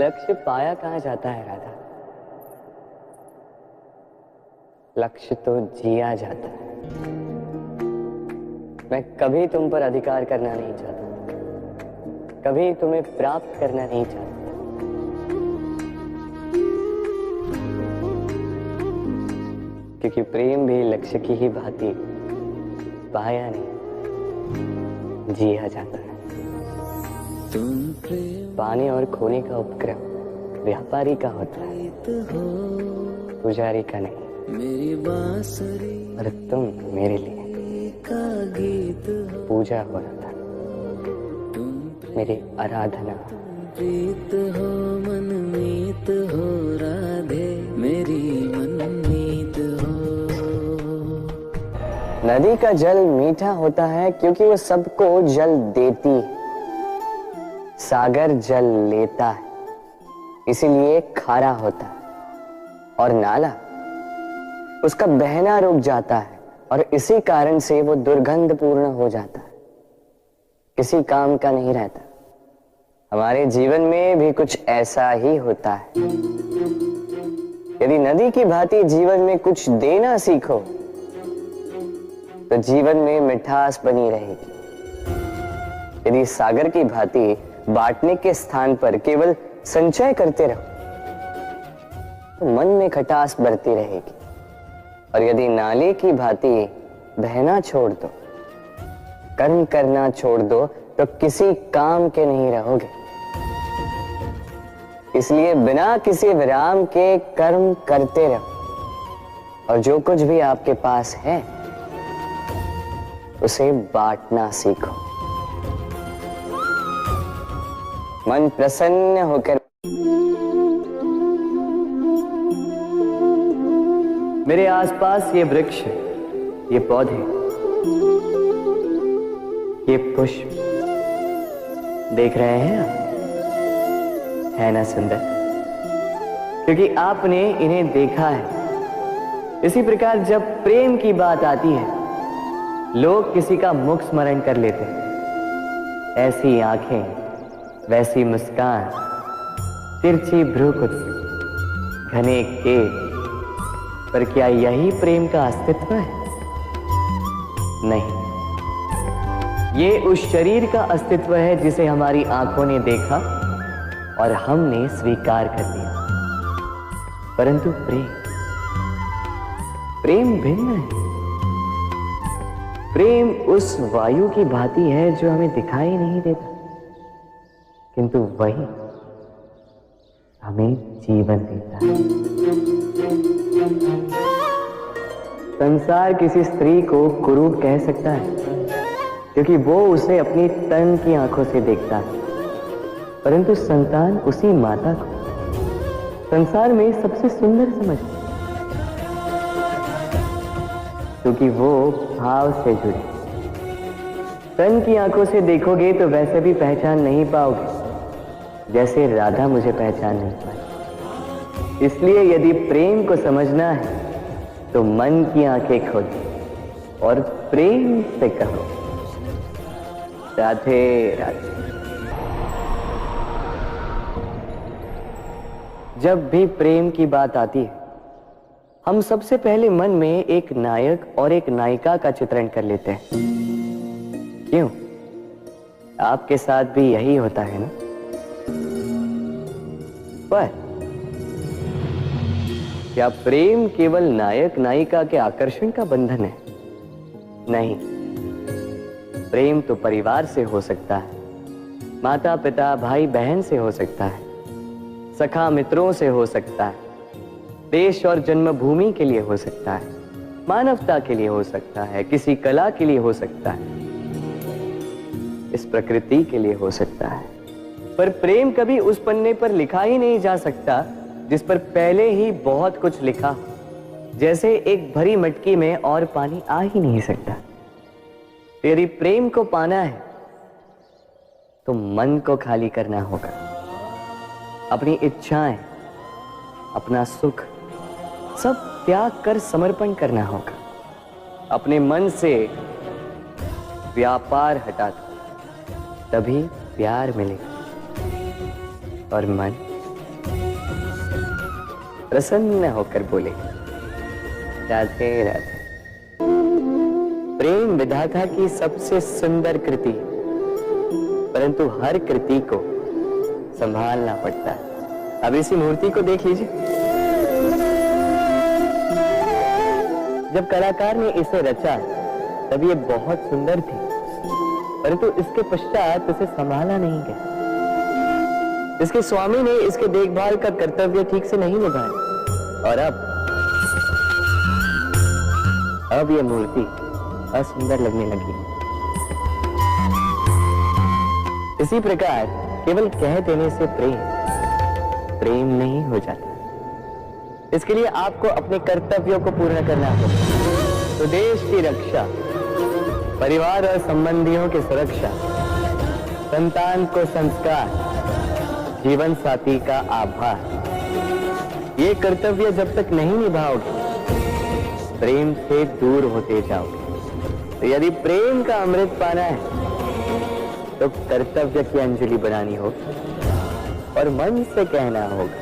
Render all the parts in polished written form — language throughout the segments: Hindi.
लक्ष्य पाया कहाँ जाता है राधा? लक्ष्य तो जिया जाता है। मैं कभी तुम पर अधिकार करना नहीं चाहता, कभी तुम्हें प्राप्त करना नहीं चाहता। क्योंकि प्रेम भी लक्ष्य की ही भांति पाया नहीं, जिया जाता है। पाने और खोने का उपक्रम व्यापारी का होता है, पुजारी का नहीं। मेरी बांसुरी और तुम मेरे लिए पूजा हो रहा था, मेरी आराधना। प्रीत हो मनमीत हो राधे, मेरी मनमीत हो। नदी का जल मीठा होता है क्योंकि वो सबको जल देती है। सागर जल लेता है, इसीलिए खारा होता है। और नाला उसका बहना रुक जाता है और इसी कारण से वो दुर्गंधपूर्ण हो जाता है, किसी काम का नहीं रहता। हमारे जीवन में भी कुछ ऐसा ही होता है। यदि नदी की भांति जीवन में कुछ देना सीखो तो जीवन में मिठास बनी रहेगी। यदि सागर की भांति बांटने के स्थान पर केवल संचय करते रहो तो मन में खटास बढ़ती रहेगी। और यदि नाले की भांति बहना छोड़ दो, कर्म करना छोड़ दो तो किसी काम के नहीं रहोगे। इसलिए बिना किसी विराम के कर्म करते रहो और जो कुछ भी आपके पास है उसे बांटना सीखो। मन प्रसन्न होकर मेरे आसपास ये वृक्ष, ये पौधे, ये पुष्प देख रहे हैं आप? है ना सुंदर? क्योंकि आपने इन्हें देखा है। इसी प्रकार जब प्रेम की बात आती है, लोग किसी का मुख स्मरण कर लेते हैं। ऐसी आंखें, वैसी मुस्कान, तिरछी भ्रूकुटी, घने केश, पर क्या यही प्रेम का अस्तित्व है? नहीं, ये उस शरीर का अस्तित्व है जिसे हमारी आंखों ने देखा और हमने स्वीकार कर लिया। परंतु प्रेम भिन्न है। प्रेम उस वायु की भांति है जो हमें दिखाई नहीं देता, किंतु वही हमें जीवन देता है। संसार किसी स्त्री को कुरूप कह सकता है क्योंकि वो उसे अपनी तन की आंखों से देखता है, परंतु संतान उसी माता को संसार में सबसे सुंदर समझती है क्योंकि वो भाव से जुड़ी। तन की आंखों से देखोगे तो वैसे भी पहचान नहीं पाओगे जैसे राधा मुझे पहचान नहीं पाई। इसलिए यदि प्रेम को समझना है तो मन की आंखें खोलो और प्रेम से कहो राधे राधे। जब भी प्रेम की बात आती है, हम सबसे पहले मन में एक नायक और एक नायिका का चित्रण कर लेते हैं। क्यों? आपके साथ भी यही होता है ना? पर क्या प्रेम केवल नायक नायिका के आकर्षण का बंधन है? नहीं, प्रेम तो परिवार से हो सकता है, माता पिता भाई बहन से हो सकता है, सखा मित्रों से हो सकता है, देश और जन्मभूमि के लिए हो सकता है, मानवता के लिए हो सकता है, किसी कला के लिए हो सकता है, इस प्रकृति के लिए हो सकता है। पर प्रेम कभी उस पन्ने पर लिखा ही नहीं जा सकता जिस पर पहले ही बहुत कुछ लिखा। जैसे एक भरी मटकी में और पानी आ ही नहीं सकता। यदि प्रेम को पाना है तो मन को खाली करना होगा। अपनी इच्छाएं, अपना सुख सब त्याग कर समर्पण करना होगा। अपने मन से व्यापार हटा दो, तभी प्यार मिलेगा। और मन प्रसन्न होकर बोले, राधे राधे। प्रेम विधाता की सबसे सुंदर कृति, परंतु हर कृति को संभालना पड़ता है। अब इसी मूर्ति को देख लीजिए। जब कलाकार ने इसे रचा तब ये बहुत सुंदर थी, परंतु इसके पश्चात इसे संभाला नहीं गया। इसके स्वामी ने इसके देखभाल का कर्तव्य ठीक से नहीं निभाया और अब यह मूर्ति असुंदर लगने लगी। इसी प्रकार केवल कह देने से प्रेम नहीं हो जाता। इसके लिए आपको अपने कर्तव्यों को पूर्ण करना होगा। तो देश की रक्षा, परिवार और संबंधियों की सुरक्षा, संतान को संस्कार, जीवन साथी का आभार, ये कर्तव्य जब तक नहीं निभाओगे प्रेम से दूर होते जाओगे। तो यदि प्रेम का अमृत पाना है तो कर्तव्य की अंजलि बनानी होगी और मन से कहना होगा,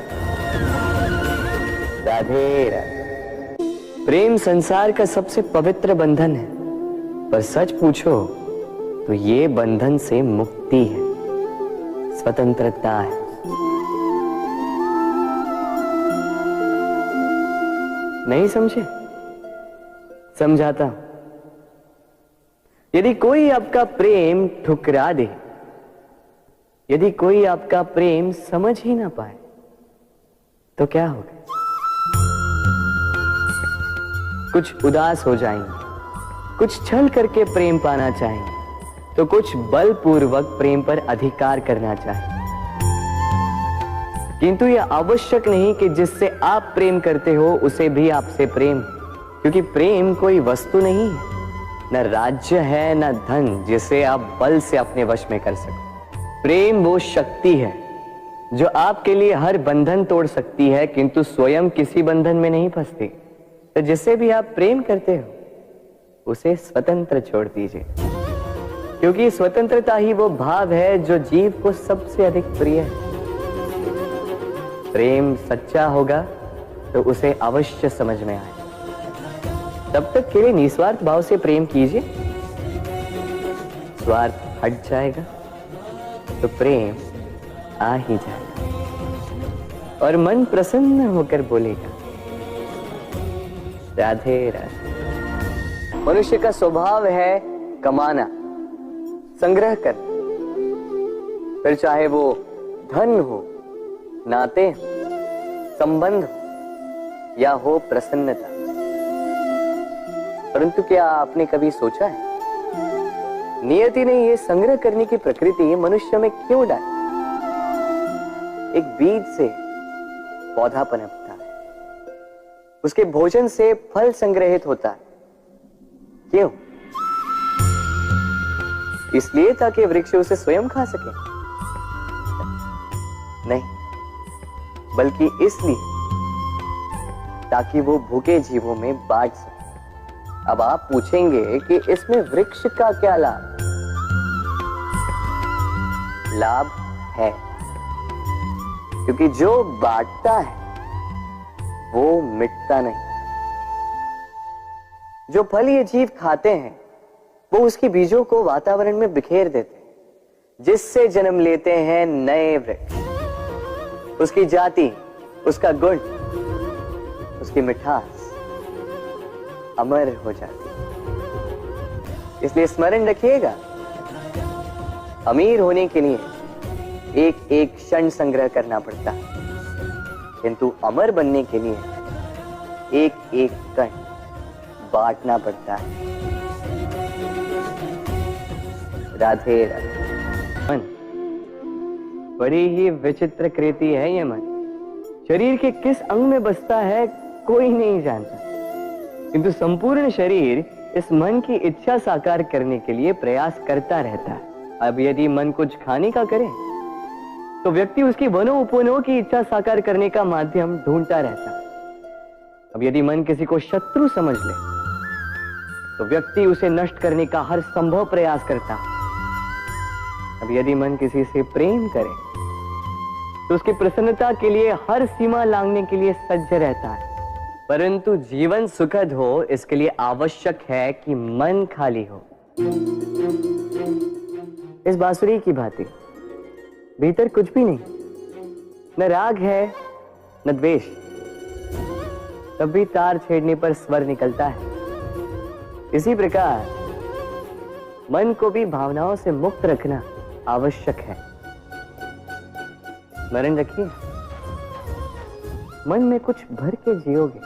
राधे राधे। प्रेम संसार का सबसे पवित्र बंधन है, पर सच पूछो तो ये बंधन से मुक्ति है, स्वतंत्रता है। नहीं समझे? समझाता हूं। यदि कोई आपका प्रेम ठुकरा दे, यदि कोई आपका प्रेम समझ ही ना पाए, तो क्या होगा? कुछ उदास हो जाएंगे, कुछ छल करके प्रेम पाना चाहेंगे, तो कुछ बलपूर्वक प्रेम पर अधिकार करना चाहेंगे। किंतु यह आवश्यक नहीं कि जिससे आप प्रेम करते हो उसे भी आपसे प्रेम, क्योंकि प्रेम कोई वस्तु नहीं है, न राज्य है न धन जिसे आप बल से अपने वश में कर सको। प्रेम वो शक्ति है जो आपके लिए हर बंधन तोड़ सकती है, किंतु स्वयं किसी बंधन में नहीं फंसती। तो जिससे भी आप प्रेम करते हो उसे स्वतंत्र छोड़ दीजिए, क्योंकि स्वतंत्रता ही वो भाव है जो जीव को सबसे अधिक प्रिय है। प्रेम सच्चा होगा तो उसे अवश्य समझ में आए। तब तक के लिए निस्वार्थ भाव से प्रेम कीजिए, स्वार्थ हट जाएगा तो प्रेम आ ही जाएगा और मन प्रसन्न होकर बोलेगा, राधे राधे। मनुष्य का स्वभाव है कमाना, संग्रह करना, फिर चाहे वो धन हो, नाते, संबंध हो या हो प्रसन्नता। परंतु क्या आपने कभी सोचा है, नियति ने ये संग्रह करने की प्रकृति मनुष्य में क्यों डाली? एक बीज से पौधा पनपता है, उसके भोजन से फल संग्रहित होता है। क्यों? इसलिए ताकि वृक्ष उसे स्वयं खा सके? नहीं, बल्कि इसलिए ताकि वो भूखे जीवों में बांट सके। अब आप पूछेंगे कि इसमें वृक्ष का क्या लाभ? लाभ है, क्योंकि जो बांटता है वो मिटता नहीं। जो फल ये जीव खाते हैं वो उसके बीजों को वातावरण में बिखेर देते हैं, जिससे जन्म लेते हैं नए वृक्ष। उसकी जाति, उसका गुण, उसकी मिठास अमर हो जाती है। इसलिए स्मरण रखिएगा, अमीर होने के लिए एक एक क्षण संग्रह करना पड़ता है, किंतु अमर बनने के लिए एक एक कण बांटना पड़ता है। राधे राधे। मन बड़ी ही विचित्र कृति है ये मन। शरीर के किस अंग में बसता है कोई नहीं जानता, किंतु संपूर्ण शरीर इस मन की इच्छा साकार करने के लिए प्रयास करता रहता है। अब यदि मन कुछ खाने का करे तो व्यक्ति उसकी वनों उपवनों की इच्छा साकार करने का माध्यम ढूंढता रहता है। अब यदि मन किसी को शत्रु समझ ले तो व्यक्ति उसे नष्ट करने का हर संभव प्रयास करता है। अब यदि मन किसी से प्रेम करे तो उसकी प्रसन्नता के लिए हर सीमा लांघने के लिए सज्ज रहता है। परंतु जीवन सुखद हो इसके लिए आवश्यक है कि मन खाली हो। इस बांसुरी की भांति भीतर कुछ भी नहीं, न राग है न द्वेष, तब भी तार छेड़ने पर स्वर निकलता है। इसी प्रकार मन को भी भावनाओं से मुक्त रखना आवश्यक है। स्मरण रखिए, मन में कुछ भर के जियोगे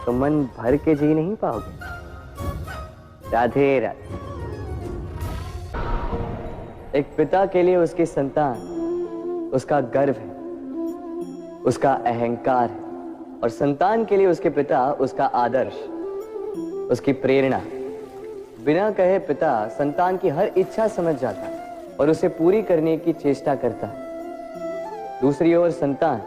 तो मन भर के जी नहीं पाओगे। राधे राधे। एक पिता के लिए उसकी संतान उसका गर्व है, उसका अहंकार है, और संतान के लिए उसके पिता उसका आदर्श, उसकी प्रेरणा। बिना कहे पिता संतान की हर इच्छा समझ जाता है और उसे पूरी करने की चेष्टा करता है। दूसरी ओर संतान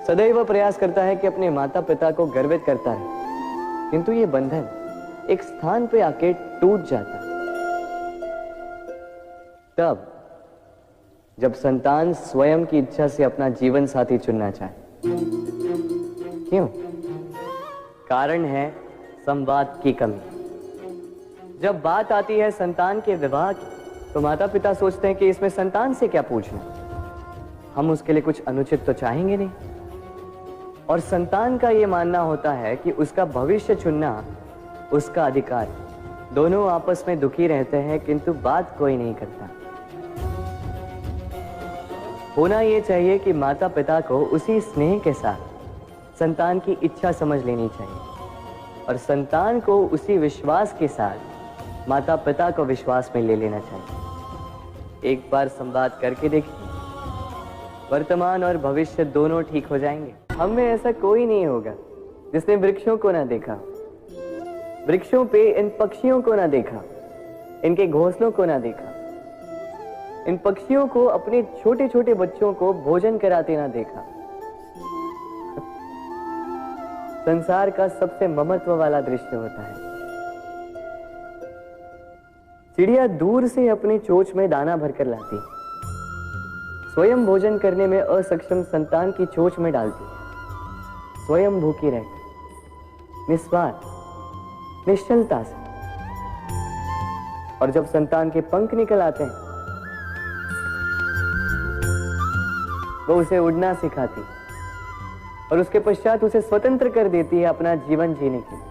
सदैव प्रयास करता है कि अपने माता पिता को गर्वित करता रहे, किंतु ये बंधन एक स्थान पे आके टूट जाता है। तब जब संतान स्वयं की इच्छा से अपना जीवन साथी चुनना चाहे। क्यों? कारण है संवाद की कमी। जब बात आती है संतान के विवाह की, तो माता पिता सोचते हैं कि इसमें संतान से क्या पूछना, हम उसके लिए कुछ अनुचित तो चाहेंगे नहीं। और संतान का यह मानना होता है कि उसका भविष्य चुनना उसका अधिकार। दोनों आपस में दुखी रहते हैं, किंतु बात कोई नहीं करता। होना यह चाहिए कि माता पिता को उसी स्नेह के साथ संतान की इच्छा समझ लेनी चाहिए, और संतान को उसी विश्वास के साथ माता पिता को विश्वास में ले लेना चाहिए। एक बार संवाद करके देखिए, वर्तमान और भविष्य दोनों ठीक हो जाएंगे। हम में ऐसा कोई नहीं होगा जिसने वृक्षों को ना देखा, वृक्षों पे इन पक्षियों को ना देखा, इनके घोंसलों को ना देखा, इन पक्षियों को अपने छोटे छोटे बच्चों को भोजन कराते ना देखा। संसार का सबसे ममत्व वाला दृश्य होता है। चिड़िया दूर से अपनी चोंच में दाना भरकर लाती, स्वयं भोजन करने में असक्षम संतान की चोंच में डालती, स्वयं भूखी रहती, निस्वार्थ निश्चलता से। और जब संतान के पंख निकल आते हैं, वो उसे उड़ना सिखाती और उसके पश्चात उसे स्वतंत्र कर देती है अपना जीवन जीने के लिए,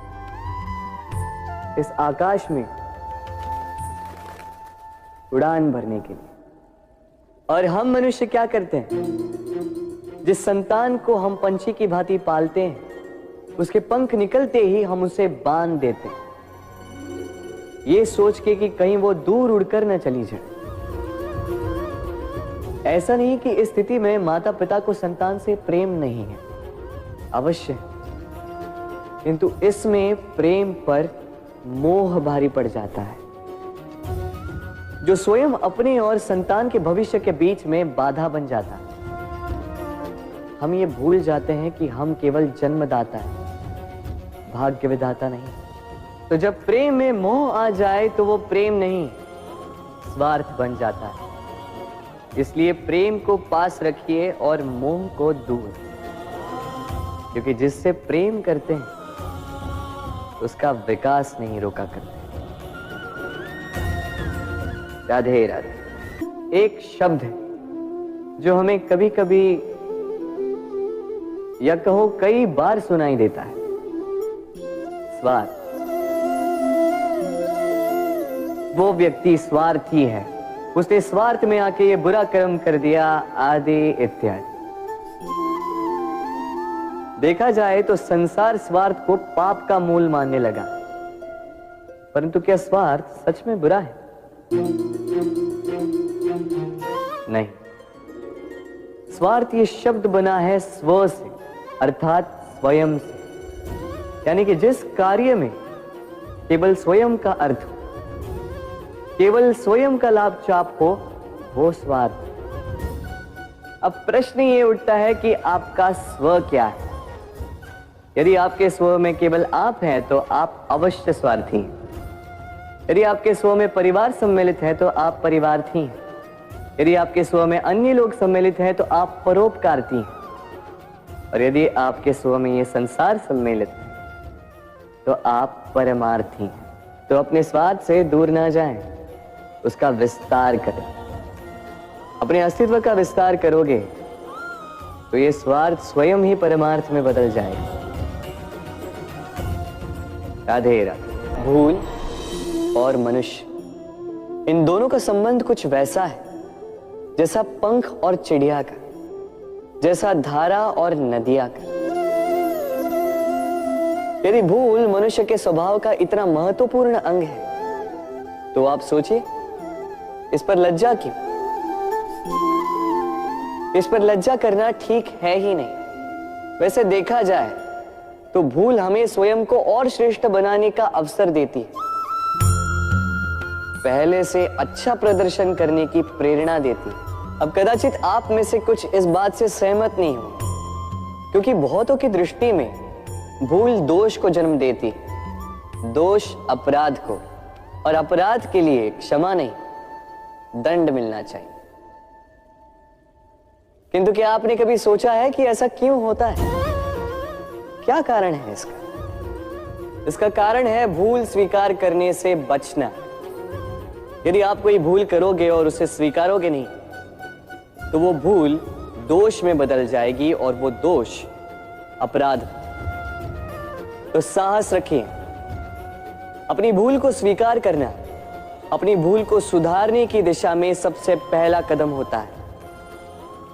इस आकाश में उड़ान भरने के लिए। और हम मनुष्य क्या करते हैं? जिस संतान को हम पंछी की भांति पालते हैं, उसके पंख निकलते ही हम उसे बांध देते हैं, ये सोच के कि कहीं वो दूर उड़कर न चली जाए। ऐसा नहीं कि इस स्थिति में माता पिता को संतान से प्रेम नहीं है, अवश्य, किंतु इसमें प्रेम पर मोह भारी पड़ जाता है, जो स्वयं अपने और संतान के भविष्य के बीच में बाधा बन जाता है। हम ये भूल जाते हैं कि हम केवल जन्मदाता हैं, भाग्य विधाता नहीं। तो जब प्रेम में मोह आ जाए तो वो प्रेम नहीं, स्वार्थ बन जाता है। इसलिए प्रेम को पास रखिए और मोह को दूर, क्योंकि जिससे प्रेम करते हैं उसका विकास नहीं रोका करते। राधे राधे। एक शब्द है जो हमें कभी कभी या कहो कई बार सुनाई देता है, स्वार्थ। वो व्यक्ति स्वार्थी है, उसने स्वार्थ में आके ये बुरा कर्म कर दिया, आदि इत्यादि। देखा जाए तो संसार स्वार्थ को पाप का मूल मानने लगा, परंतु क्या स्वार्थ सच में बुरा है? नहीं। स्वार्थ ये शब्द बना है स्व से, अर्थात स्वयं से, यानी कि जिस कार्य में केवल स्वयं का अर्थ हो, केवल स्वयं का लाभ चाप हो, वो स्वार्थ। अब प्रश्न ये उठता है कि आपका स्व क्या है? यदि आपके स्व में केवल आप हैं तो आप अवश्य स्वार्थी हैं। यदि आपके स्व में परिवार सम्मिलित है तो आप परिवार्थी हैं। यदि आपके स्व में अन्य लोग सम्मिलित हैं तो आप परोपकारती हैं, और यदि आपके स्व में ये संसार सम्मिलित है तो आप परमार्थी हैं। तो अपने स्वार्थ से दूर ना जाएं, उसका विस्तार करें। अपने अस्तित्व का विस्तार करोगे तो ये स्वार्थ स्वयं ही परमार्थ में बदल जाएगा। राधे राधे। भूल और मनुष्य, इन दोनों का संबंध कुछ वैसा है जैसा पंख और चिड़िया का, जैसा धारा और नदिया का। यदि भूल मनुष्य के स्वभाव का इतना महत्वपूर्ण अंग है तो आप सोचिए, इस पर लज्जा क्यों? इस पर लज्जा करना ठीक है ही नहीं। वैसे देखा जाए तो भूल हमें स्वयं को और श्रेष्ठ बनाने का अवसर देती है, पहले से अच्छा प्रदर्शन करने की प्रेरणा देती है। अब कदाचित आप में से कुछ इस बात से सहमत नहीं हो, क्योंकि बहुतों की दृष्टि में भूल दोष को जन्म देती है, दोष अपराध को, और अपराध के लिए क्षमा नहीं दंड मिलना चाहिए। किंतु क्या आपने कभी सोचा है कि ऐसा क्यों होता है? क्या कारण है इसका? इसका कारण है भूल स्वीकार करने से बचना। यदि आप कोई भूल करोगे और उसे स्वीकारोगे नहीं तो वो भूल दोष में बदल जाएगी, और वो दोष अपराध। तो साहस रखिए, अपनी भूल को स्वीकार करना अपनी भूल को सुधारने की दिशा में सबसे पहला कदम होता है।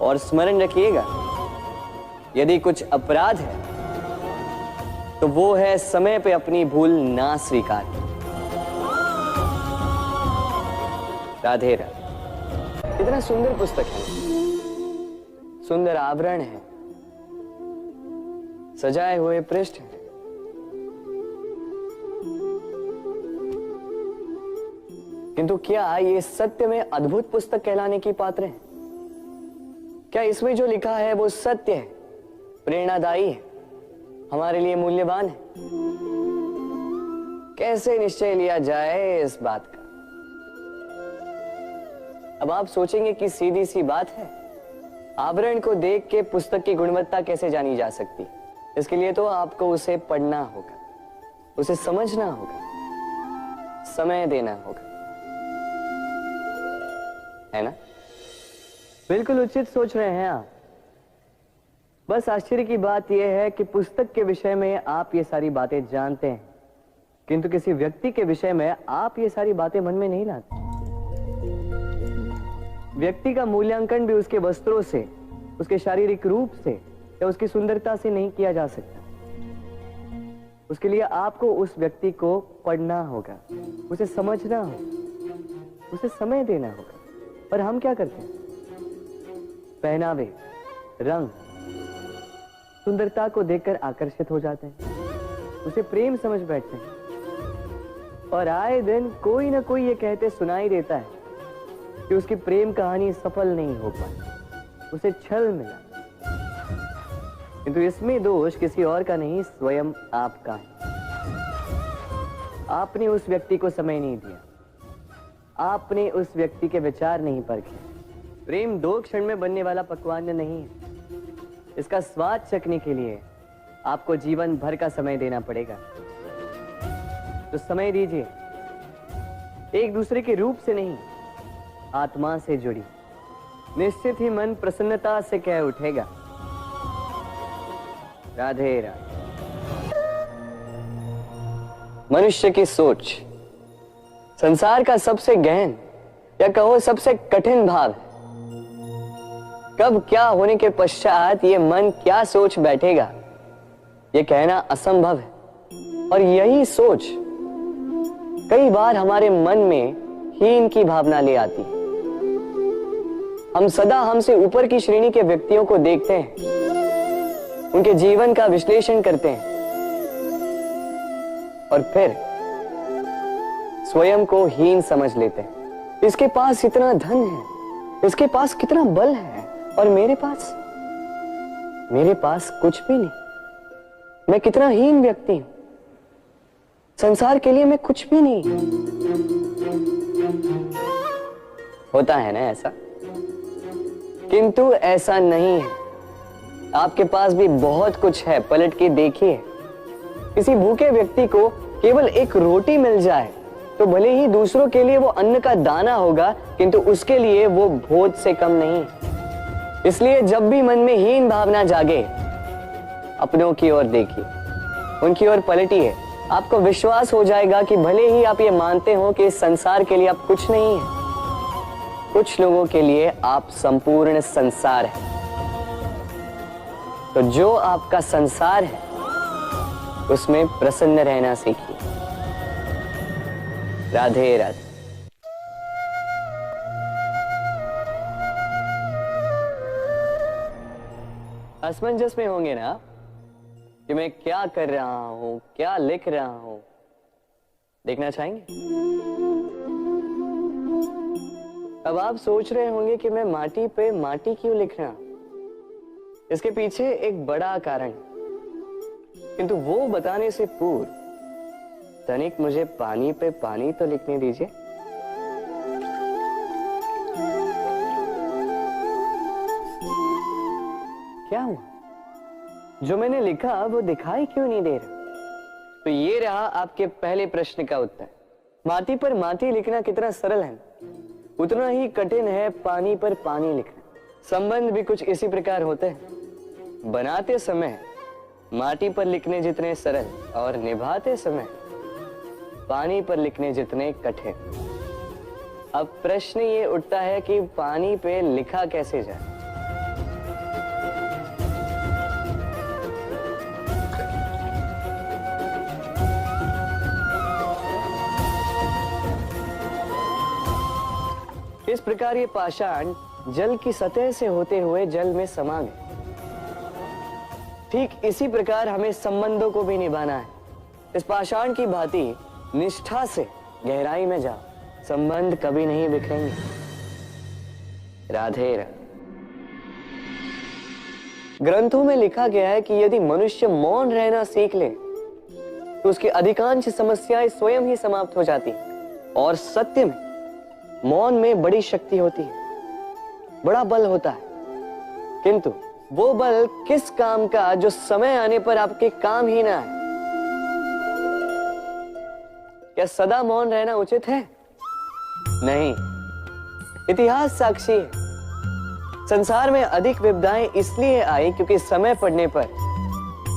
और स्मरण रखिएगा, यदि कुछ अपराध है तो वो है समय पे अपनी भूल ना स्वीकार। राधे राधे। कितना सुंदर पुस्तक है, सुंदर आवरण है, सजाए हुए पृष्ठ है। किंतु क्या ये सत्य में अद्भुत पुस्तक कहलाने की पात्र है? क्या इसमें जो लिखा है वो सत्य है, प्रेरणादायी है, हमारे लिए मूल्यवान है? कैसे निश्चय लिया जाए इस बात का? अब आप सोचेंगे कि सीधी सी बात है, आवरण को देख के पुस्तक की गुणवत्ता कैसे जानी जा सकती? इसके लिए तो आपको उसे पढ़ना होगा, उसे समझना होगा, समय देना होगा, है ना? बिल्कुल उचित सोच रहे हैं आप। बस आश्चर्य की बात यह है कि पुस्तक के विषय में आप ये सारी बातें जानते हैं, किंतु किसी व्यक्ति के विषय में आप ये सारी बातें मन में नहीं लाते। व्यक्ति का मूल्यांकन भी उसके वस्त्रों से, उसके शारीरिक रूप से या उसकी सुंदरता से नहीं किया जा सकता। उसके लिए आपको उस व्यक्ति को पढ़ना होगा, उसे समझना होगा, उसे समय देना होगा। पर हम क्या करते हैं? पहनावे, रंग, सुंदरता को देखकर आकर्षित हो जाते हैं, उसे प्रेम समझ बैठते हैं, और आए दिन कोई ना कोई ये कहते सुनाई देता है कि उसकी प्रेम कहानी सफल नहीं हो पाई, उसे छल मिला। किंतु इसमें दोष किसी और का नहीं, स्वयं आपका है। आपने उस व्यक्ति को समय नहीं दिया, आपने उस व्यक्ति के विचार नहीं परखे। प्रेम 2 क्षण में बनने वाला पकवान नहीं है, इसका स्वाद चखने के लिए आपको जीवन भर का समय देना पड़ेगा। तो समय दीजिए, एक दूसरे के रूप से नहीं, आत्मा से जुड़ी, निश्चित ही मन प्रसन्नता से कह उठेगा, राधे राधे। मनुष्य की सोच संसार का सबसे गहन या कहो सबसे कठिन भाव है। कब क्या होने के पश्चात ये मन क्या सोच बैठेगा, ये कहना असंभव है। और यही सोच कई बार हमारे मन में हीन की भावना ले आती है। हम सदा हमसे ऊपर की श्रेणी के व्यक्तियों को देखते हैं, उनके जीवन का विश्लेषण करते हैं, और फिर स्वयं को हीन समझ लेते हैं। इसके पास इतना धन है, इसके पास कितना बल है, और मेरे पास कुछ भी नहीं। मैं कितना हीन व्यक्ति हूं, संसार के लिए मैं कुछ भी नहीं। होता है ना ऐसा? किंतु ऐसा नहीं है। आपके पास भी बहुत कुछ है, पलट के देखिए। किसी भूखे व्यक्ति को केवल एक रोटी मिल जाए तो भले ही दूसरों के लिए वो अन्न का दाना होगा, किंतु उसके लिए वो भोज से कम नहीं। इसलिए जब भी मन में हीन भावना जागे, अपनों की ओर देखिए, उनकी ओर पलटिए। आपको विश्वास हो जाएगा कि भले ही आप ये मानते हो कि इस संसार के लिए आप कुछ नहीं है, कुछ लोगों के लिए आप संपूर्ण संसार है। तो जो आपका संसार है उसमें प्रसन्न रहना सीखिए। राधे राधे। असमंजस में होंगे ना कि मैं क्या कर रहा हूं, क्या लिख रहा हूं, देखना चाहेंगे? अब आप सोच रहे होंगे कि मैं माटी पे माटी क्यों लिख रहा हूं। इसके पीछे एक बड़ा कारण, किंतु वो बताने से पूर्व तनिक मुझे पानी पे पानी तो लिखने दीजिए। क्या हुआ? जो मैंने लिखा वो दिखाई क्यों नहीं दे रहा? तो ये रहा आपके पहले प्रश्न का उत्तर। माटी पर माटी लिखना कितना सरल है, उतना ही कठिन है पानी पर पानी लिखना। संबंध भी कुछ इसी प्रकार होते हैं। बनाते समय माटी पर लिखने जितने सरल और निभाते समय पानी पर लिखने जितने कठिन। अब प्रश्न ये उठता है कि पानी पे लिखा कैसे जाए। इस प्रकार ये पाषाण जल की सतह से होते हुए जल में समा गए। ठीक इसी प्रकार हमें संबंधों को भी निभाना है। इस पाषाण की भांति निष्ठा से गहराई में जाओ, संबंध कभी नहीं बिखरेंगे। राधे राधे। ग्रंथों में लिखा गया है कि यदि मनुष्य मौन रहना सीख ले तो उसकी अधिकांश समस्याएं स्वयं ही समाप्त हो जाती हैं। और सत्य में मौन में बड़ी शक्ति होती है, बड़ा बल होता है, किंतु वो बल किस काम का जो समय आने पर आपके काम ही ना है। क्या सदा मौन रहना उचित है? नहीं। इतिहास साक्षी है। संसार में अधिक विपदाएं इसलिए आई क्योंकि समय पड़ने पर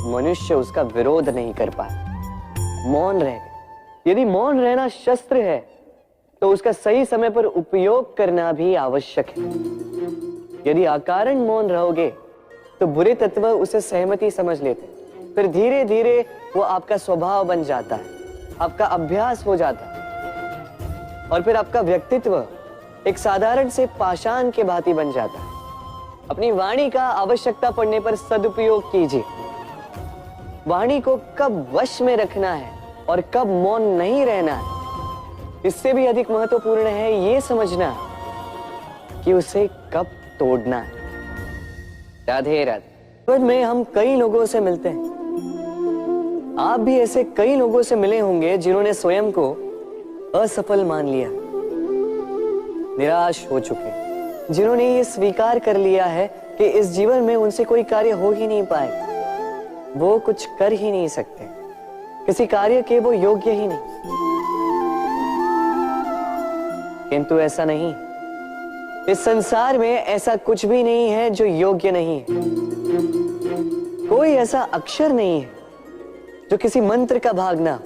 मनुष्य उसका विरोध नहीं कर पाया, मौन रह गए। यदि मौन रहना शस्त्र है तो उसका सही समय पर उपयोग करना भी आवश्यक है। यदि अकारण मौन रहोगे तो बुरे तत्व उसे सहमति समझ लेते, फिर धीरे धीरे वो आपका स्वभाव बन जाता है, आपका अभ्यास हो जाता है, और फिर आपका व्यक्तित्व एक साधारण से पाषाण के भांति बन जाता है। अपनी वाणी का आवश्यकता पड़ने पर सदुपयोग कीजिए। वाणी को कब वश में रखना है और कब मौन नहीं रहना है, इससे भी अधिक महत्वपूर्ण है ये समझना कि उसे कब तोड़ना है। राधे राधे। जीवन में हम कई लोगों से मिलते हैं। आप भी ऐसे कई लोगों से मिले होंगे जिन्होंने स्वयं को असफल मान लिया, निराश हो चुके, जिन्होंने ये स्वीकार कर लिया है कि इस जीवन में उनसे कोई कार्य हो ही नहीं पाएगा, वो कुछ कर ही नहीं सकते, किसी कार्य के वो योग्य ही नहीं। किंतु ऐसा नहीं। इस संसार में ऐसा कुछ भी नहीं है जो योग्य नहीं है। कोई ऐसा अक्षर नहीं है जो किसी मंत्र का भाग ना,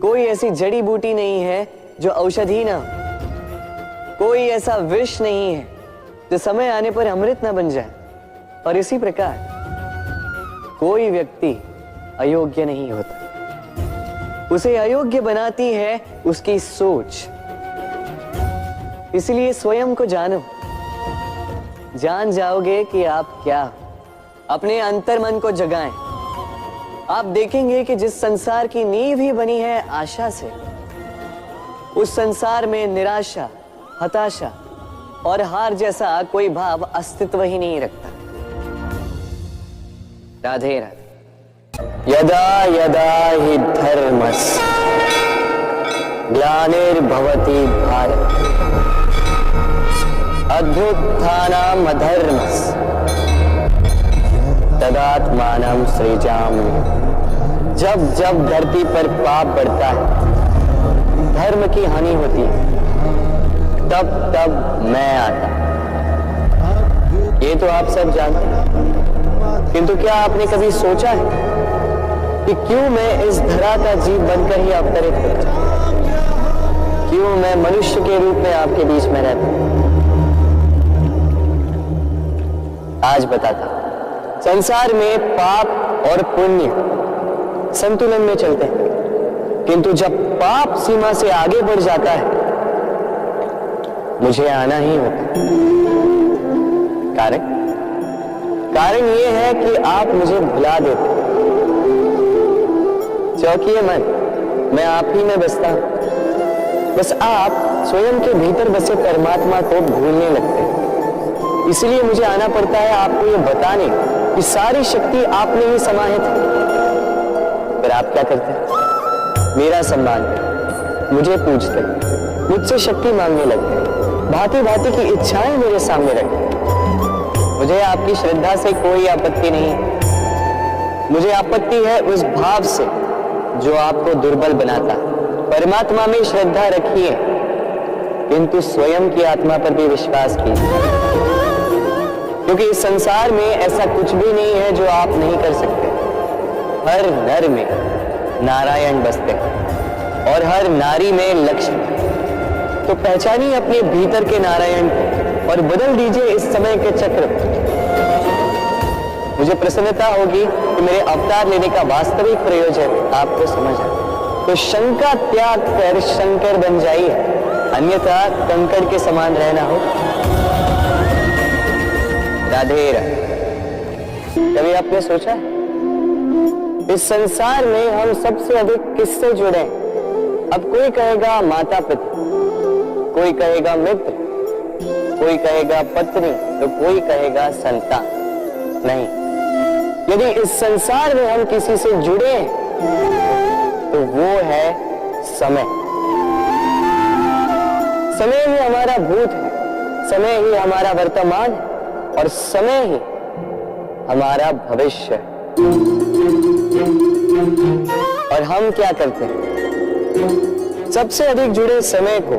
कोई ऐसी जड़ी बूटी नहीं है जो औषधि ना, कोई ऐसा विष नहीं है जो समय आने पर अमृत ना बन जाए। और इसी प्रकार कोई व्यक्ति अयोग्य नहीं होता, उसे अयोग्य बनाती है उसकी सोच। इसलिए स्वयं को जानो। जान जाओगे कि आप क्या, अपने अंतर मन को जगाएं। आप देखेंगे कि जिस संसार की नींव ही बनी है आशा से, उस संसार में निराशा, हताशा और हार जैसा कोई भाव अस्तित्व ही नहीं रखता। राधे राधे। यदा यदा हि धर्मस्य ग्लानिर्भवति भारत अभ्युत्थानम् अधर्मस्य तदात्मानं सृजामि। जब जब धरती पर पाप बढ़ता है, धर्म की हानि होती है, तब तब मैं आता। ये तो आप सब जानते हैं, किंतु क्या आपने कभी सोचा है कि क्यों मैं इस धरा का जीव बनकर ही अवतरित होता हूं? क्यों मैं मनुष्य के रूप में आपके बीच में रहता हूं? आज बताता हूं। संसार में पाप और पुण्य संतुलन में चलते हैं, किंतु जब पाप सीमा से आगे बढ़ जाता है, मुझे आना ही होता। कारण यह है कि आप मुझे भुला देते। चौकिए मन, मैं आप ही में बसता हूं। बस आप स्वयं के भीतर बसे परमात्मा को भूलने लगते हैं। इसलिए मुझे आना पड़ता है आपको ये बताने कि सारी शक्ति आप में ही समाहित है। पर आप क्या करते हैं? मेरा सम्मान करते, मुझे पूछते, मुझसे शक्ति मांगने लगते, भांति भांति की इच्छाएं मेरे सामने रखते। मुझे आपकी श्रद्धा से कोई आपत्ति नहीं। मुझे आपत्ति है उस भाव से जो आपको दुर्बल बनाता है। परमात्मा में श्रद्धा रखिए, किंतु स्वयं की आत्मा पर भी विश्वास कीजिए, क्योंकि इस संसार में ऐसा कुछ भी नहीं है जो आप नहीं कर सकते। हर नर में नारायण बसते हैं और हर नारी में लक्ष्मी। तो पहचानिए अपने भीतर के नारायण को और बदल दीजिए इस समय के चक्र को। मुझे प्रसन्नता होगी कि मेरे अवतार लेने का वास्तविक प्रयोजन आपको समझ आए। तो शंका त्याग कर शंकर बन जाइए, अन्यथा कंकड़ के समान रहना हो। राधे राधे। कभी आपने सोचा इस संसार में हम सबसे अधिक किससे जुड़े? अब कोई कहेगा माता पिता, कोई कहेगा मित्र, कोई कहेगा पत्नी, तो कोई कहेगा संतान। नहीं, यदि इस संसार में हम किसी से जुड़े तो वो है समय। समय ही हमारा भूत है, समय ही हमारा वर्तमान है और समय ही हमारा भविष्य है। और हम क्या करते हैं? सबसे अधिक जुड़े समय को,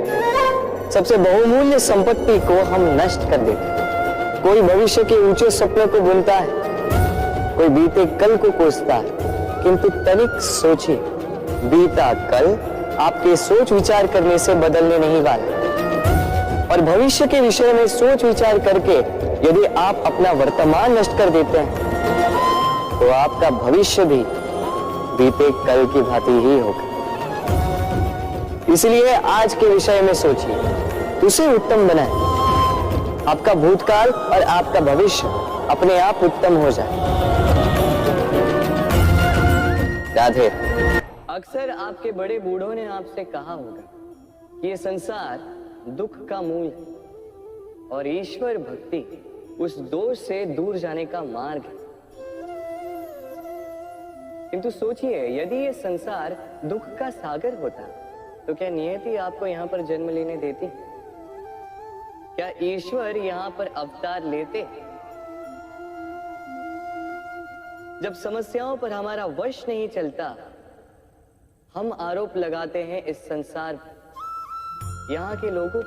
सबसे बहुमूल्य संपत्ति को हम नष्ट कर देते हैं। कोई भविष्य के ऊंचे सपनों को बुनता है, कोई बीते कल को कोसता है, किंतु तनिक सोचिए, बीता कल आपके सोच विचार करने से बदलने नहीं वाला। और भविष्य के विषय में सोच विचार करके यदि आप अपना वर्तमान नष्ट कर देते हैं, तो आपका भविष्य भी बीते कल की भांति ही होगा। इसलिए आज के विषय में सोचिए, उसे उत्तम बनाएं। आपका भूतकाल और आपका भविष्य अपने आप उत्तम हो जाए। राधे। अक्सर आपके बड़े बूढ़ों ने आपसे कहा होगा कि ये संसार दुख का मूल है और ईश्वर भक्ति उस दोष से दूर जाने का मार्ग है। किंतु सोचिए, यदि ये संसार दुख का सागर होता तो क्या नियति आपको यहाँ पर जन्म लेने देती? क्या ईश्वर यहाँ पर अवतार लेते? जब समस्याओं पर हमारा वश नहीं चलता, हम आरोप लगाते हैं इस संसार। यहाँ के लोगों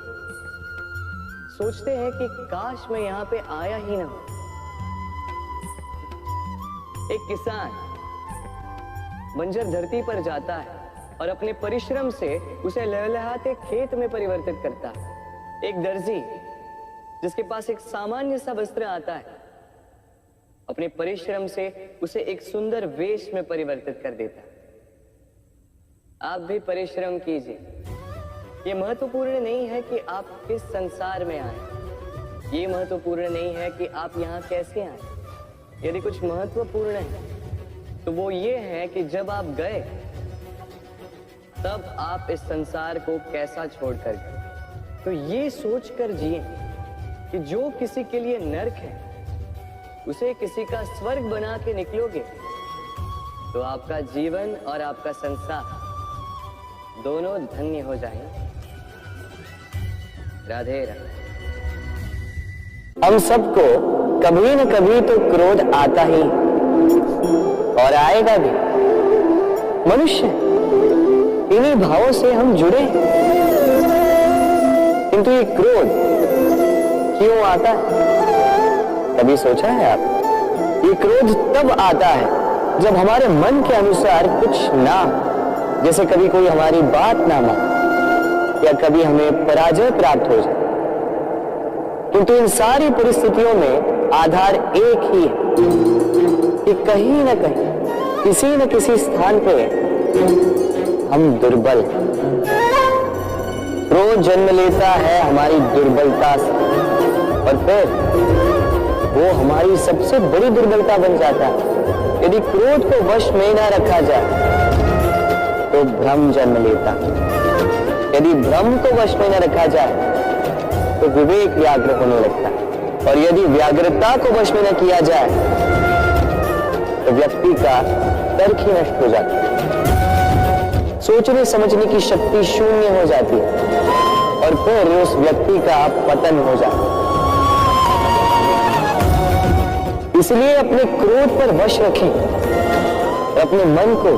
सोचते हैं कि काश मैं यहाँ पे आया ही ना हो। एक किसान बंजर धरती पर जाता है और अपने परिश्रम से उसे लहलहाते खेत में परिवर्तित करता है। एक दर्जी जिसके पास एक सामान्य सा वस्त्र आता है, अपने परिश्रम से उसे एक सुंदर वेश में परिवर्तित कर देता है। आप भी परिश्रम कीजिए। ये महत्वपूर्ण नहीं है कि आप किस संसार में आए, ये महत्वपूर्ण नहीं है कि आप यहाँ कैसे आए। यदि कुछ महत्वपूर्ण है तो वो ये है कि जब आप गए तब आप इस संसार को कैसा छोड़कर गए। तो ये सोचकर जिए कि जो किसी के लिए नरक है उसे किसी का स्वर्ग बना के निकलोगे तो आपका जीवन और आपका संसार दोनों धन्य हो जाएंगे। राधे राधे। हम सबको कभी न कभी तो क्रोध आता ही और आएगा भी। मनुष्य, इन्हीं भावों से हम जुड़े। किंतु ये क्रोध क्यों आता है? कभी सोचा है आप? ये क्रोध तब आता है जब हमारे मन के अनुसार कुछ ना हो, जैसे कभी कोई हमारी बात ना माने या कभी हमें पराजय प्राप्त हो जाए। किंतु इन सारी परिस्थितियों में आधार एक ही है कि कहीं ना कहीं, किसी न किसी स्थान पे हम दुर्बल हैं। क्रोध जन्म लेता है हमारी दुर्बलता से और फिर वो हमारी सबसे बड़ी दुर्बलता बन जाता है। यदि क्रोध को वश में ना रखा जाए तो भ्रम जन्म लेता है। यदि भ्रम को वश में न रखा जाए तो विवेक व्याग्र होने लगता है और यदि व्याग्रता को वश में न किया जाए तो व्यक्ति का तर्क ही नष्ट हो जाता है। सोचने समझने की शक्ति शून्य हो जाती है और फिर उस व्यक्ति का पतन हो जाता है। इसलिए अपने क्रोध पर वश रखें और अपने मन को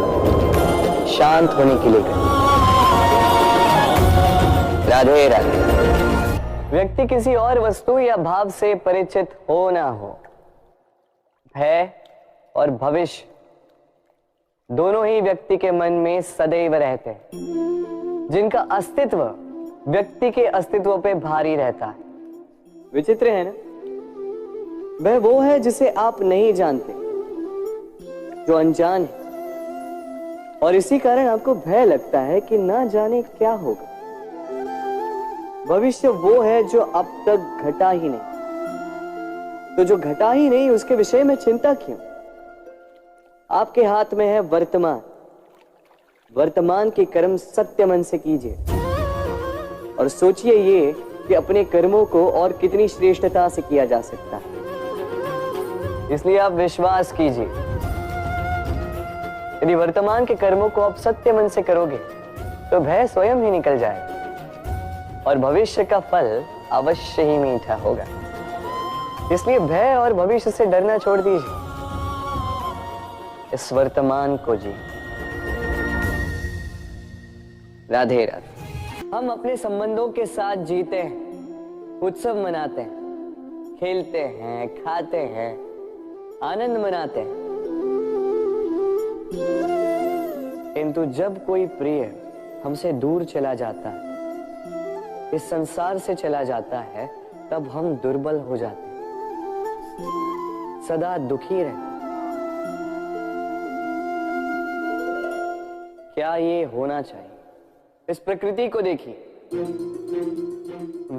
शांत होने के लिए करें। राधे राधे। व्यक्ति किसी और वस्तु या भाव से परिचित हो ना हो, भय और भविष्य दोनों ही व्यक्ति के मन में सदैव रहते हैं, जिनका अस्तित्व व्यक्ति के अस्तित्व पे भारी रहता है। विचित्र है ना? वह वो है जिसे आप नहीं जानते, जो अनजान है, और इसी कारण आपको भय लगता है कि ना जाने क्या होगा। भविष्य वो है जो अब तक घटा ही नहीं, तो जो घटा ही नहीं उसके विषय में चिंता क्यों? आपके हाथ में है वर्तमान। वर्तमान के कर्म सत्य मन से कीजिए और सोचिए ये कि अपने कर्मों को और कितनी श्रेष्ठता से किया जा सकता है। इसलिए आप विश्वास कीजिए, यदि वर्तमान के कर्मों को आप सत्य मन से करोगे तो भय स्वयं ही निकल जाएगा और भविष्य का फल अवश्य ही मीठा होगा। इसलिए भय और भविष्य से डरना छोड़ दीजिए, इस वर्तमान को जी। राधे राधे। हम अपने संबंधों के साथ जीते हैं, उत्सव मनाते हैं, खेलते हैं, खाते हैं, आनंद मनाते हैं। किंतु जब कोई प्रिय हमसे दूर चला जाता है, इस संसार से चला जाता है, तब हम दुर्बल हो जाते हैं, सदा दुखी रहते हैं। क्या ये होना चाहिए? इस प्रकृति को देखिए।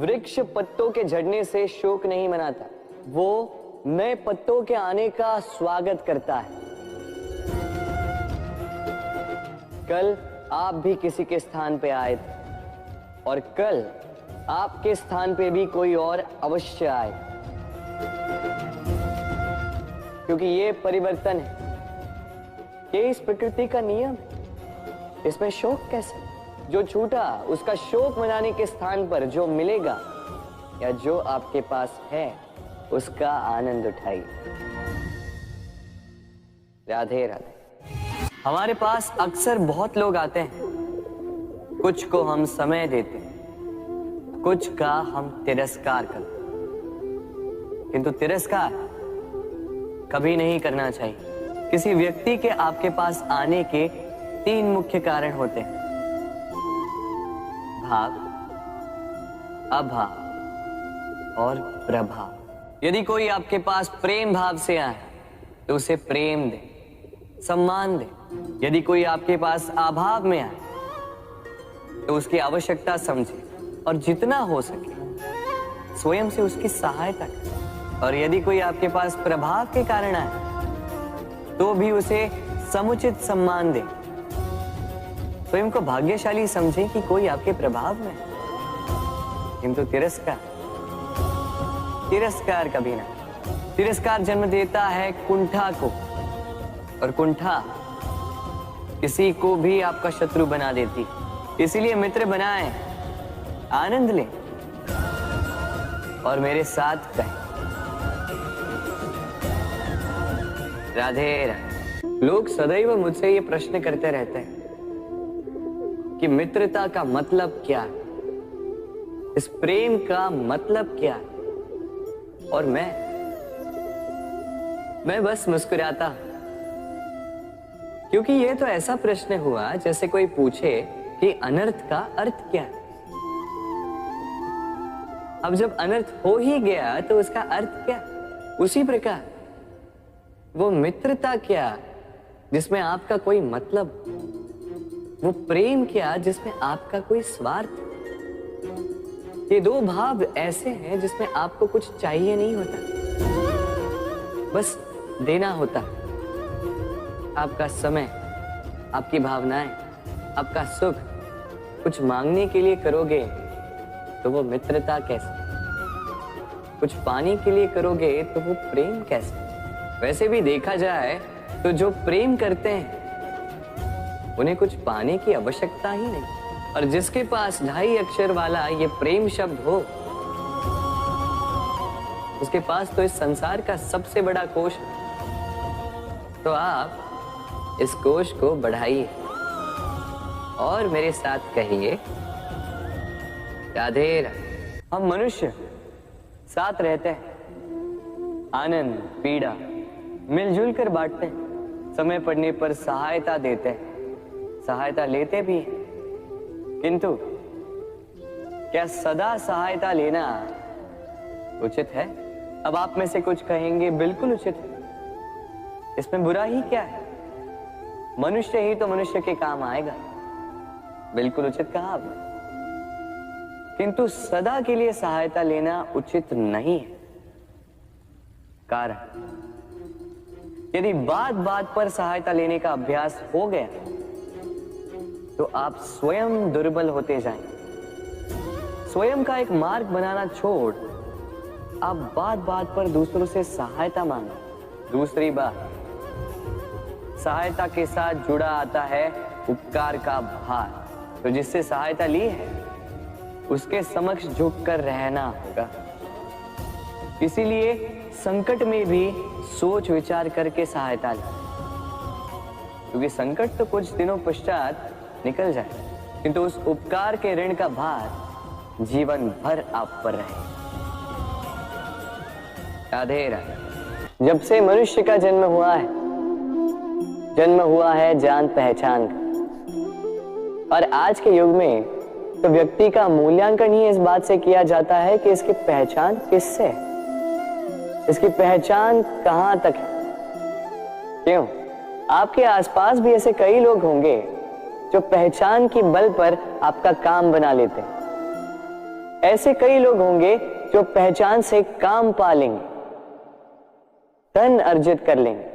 वृक्ष पत्तों के झड़ने से शोक नहीं मनाता, वो नए पत्तों के आने का स्वागत करता है। कल आप भी किसी के स्थान पे आए थे और कल आपके स्थान पे भी कोई और अवश्य आए, क्योंकि ये परिवर्तन है, ये इस प्रकृति का नियम है। इसमें शोक कैसे? जो छूटा उसका शोक मनाने के स्थान पर जो मिलेगा या जो आपके पास है उसका आनंद उठाइए। राधे राधे। हमारे पास अक्सर बहुत लोग आते हैं, कुछ को हम समय देते हैं, कुछ का हम तिरस्कार करते हैं। किंतु तिरस्कार कभी नहीं करना चाहिए। किसी व्यक्ति के आपके पास आने के 3 मुख्य कारण होते हैं: भाव, अभाव और प्रभाव। यदि कोई आपके पास प्रेम भाव से आए तो उसे प्रेम दे, सम्मान दे। यदि कोई आपके पास अभाव में आए तो उसकी आवश्यकता समझे और जितना हो सके स्वयं से उसकी सहायता करें। और यदि कोई आपके पास प्रभाव के कारण आए तो भी उसे समुचित सम्मान दे। स्वयं को भाग्यशाली समझे कि कोई आपके प्रभाव में है। किंतु तिरस्कार कभी ना। तिरस्कार जन्म देता है कुंठा को, और कुंठा किसी को भी आपका शत्रु बना देती। इसीलिए मित्र बनाएं, आनंद लें और मेरे साथ कहें, राधे राधे। लोग सदैव मुझसे ये प्रश्न करते रहते हैं कि मित्रता का मतलब क्या है, इस प्रेम का मतलब क्या है, और मैं बस मुस्कुराता हूं, क्योंकि ये तो ऐसा प्रश्न हुआ जैसे कोई पूछे कि अनर्थ का अर्थ क्या है। अब जब अनर्थ हो ही गया तो उसका अर्थ क्या? उसी प्रकार वो मित्रता क्या जिसमें आपका कोई मतलब, वो प्रेम क्या जिसमें आपका कोई स्वार्थ। ये दो भाव ऐसे हैं जिसमें आपको कुछ चाहिए नहीं होता, बस देना होता। आपका समय, आपकी भावनाएं, आपका सुख कुछ मांगने के लिए करोगे तो वो मित्रता कैसे? कुछ पाने के लिए करोगे तो वो प्रेम कैसे? वैसे भी देखा जाए तो जो प्रेम करते हैं उन्हें कुछ पाने की आवश्यकता ही नहीं, और जिसके पास 2.5 अक्षर वाला ये प्रेम शब्द हो उसके पास तो इस संसार का सबसे बड़ा कोश है। तो आप इस कोश को बढ़ाइए और मेरे साथ कहिए राधे राधे। हम मनुष्य साथ रहते हैं, आनंद पीड़ा मिलजुल कर बांटते हैं, समय पड़ने पर सहायता देते हैं, सहायता लेते भी हैं। किंतु क्या सदा सहायता लेना उचित है? अब आप में से कुछ कहेंगे बिल्कुल उचित है, इसमें बुरा ही क्या है, मनुष्य ही तो मनुष्य के काम आएगा। बिल्कुल उचित कहा आपने, किंतु सदा के लिए सहायता लेना उचित नहीं है। कारण, यदि बात बात पर सहायता लेने का अभ्यास हो गया तो आप स्वयं दुर्बल होते जाएंगे। स्वयं का एक मार्ग बनाना छोड़ आप बात बात पर दूसरों से सहायता मांगो। दूसरी बात, सहायता के साथ जुड़ा आता है उपकार का भार। तो जिससे सहायता ली है उसके समक्ष झुककर रहना होगा। इसीलिए संकट में भी सोच विचार करके सहायता लें, क्योंकि संकट तो कुछ दिनों पश्चात निकल जाए, किंतु उस उपकार के ऋण का भार जीवन भर आप पर रहे। राधे राधे। जब से मनुष्य का जन्म हुआ है जान पहचान का, और आज के युग में तो व्यक्ति का मूल्यांकन ही इस बात से किया जाता है कि इसकी पहचान किससे है, इसकी पहचान कहां तक है। क्यों? आपके आसपास भी ऐसे कई लोग होंगे जो पहचान की बल पर आपका काम बना लेते हैं। ऐसे कई लोग होंगे जो पहचान से काम पा लेंगे, धन अर्जित कर लेंगे।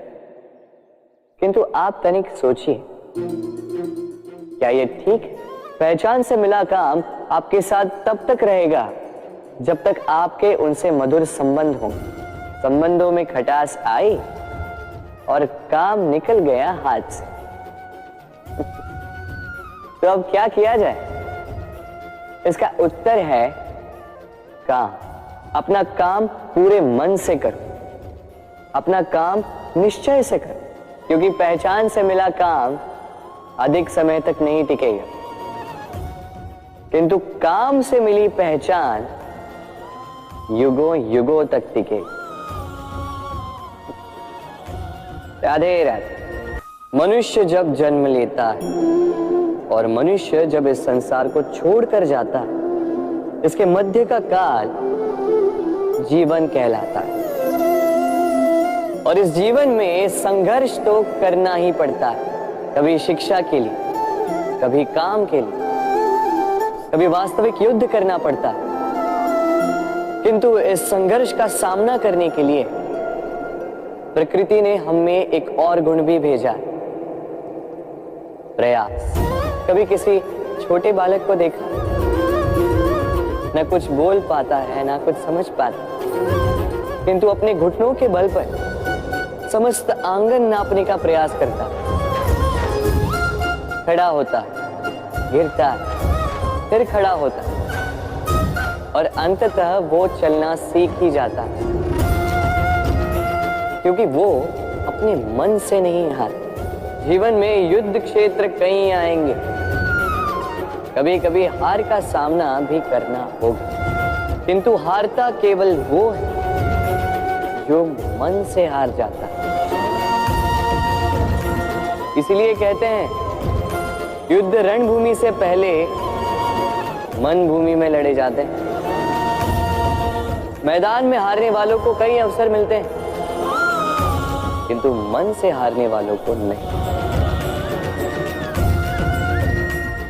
किंतु आप तनिक सोचिए, क्या ये ठीक है? पहचान से मिला काम आपके साथ तब तक रहेगा जब तक आपके उनसे मधुर संबंध होंगे। संबंधों में खटास आई और काम निकल गया हाथ से। तो अब क्या किया जाए? इसका उत्तर है काम। अपना काम पूरे मन से करो, अपना काम निश्चय से करो, क्योंकि पहचान से मिला काम अधिक समय तक नहीं टिकेगा, किंतु काम से मिली पहचान युगों युगों तक टिकेगी। राधे राधे। मनुष्य जब जन्म लेता है और मनुष्य जब इस संसार को छोड़कर जाता है, इसके मध्य का काल जीवन कहलाता है। और इस जीवन में संघर्ष तो करना ही पड़ता है, कभी शिक्षा के लिए, कभी काम के लिए, कभी वास्तविक युद्ध करना पड़ता है। किंतु इस संघर्ष का सामना करने के लिए प्रकृति ने हमें एक और गुण भी भेजा, प्रयास। कभी किसी छोटे बालक को देखा, न कुछ बोल पाता है न कुछ समझ पाता, किंतु अपने घुटनों के बल पर समस्त आंगन नापने का प्रयास करता है। खड़ा होता है, गिरता है, फिर खड़ा होता है, और अंततः वो चलना सीख ही जाता है, क्योंकि वो अपने मन से नहीं हारते। जीवन में युद्ध क्षेत्र कई आएंगे, कभी कभी हार का सामना भी करना होगा, किंतु हारता केवल वो है जो मन से हार जाता है। इसलिए कहते हैं युद्ध रणभूमि से पहले मन भूमि में लड़े जाते हैं। मैदान में हारने वालों को कई अवसर मिलते हैं, किंतु मन से हारने वालों को नहीं।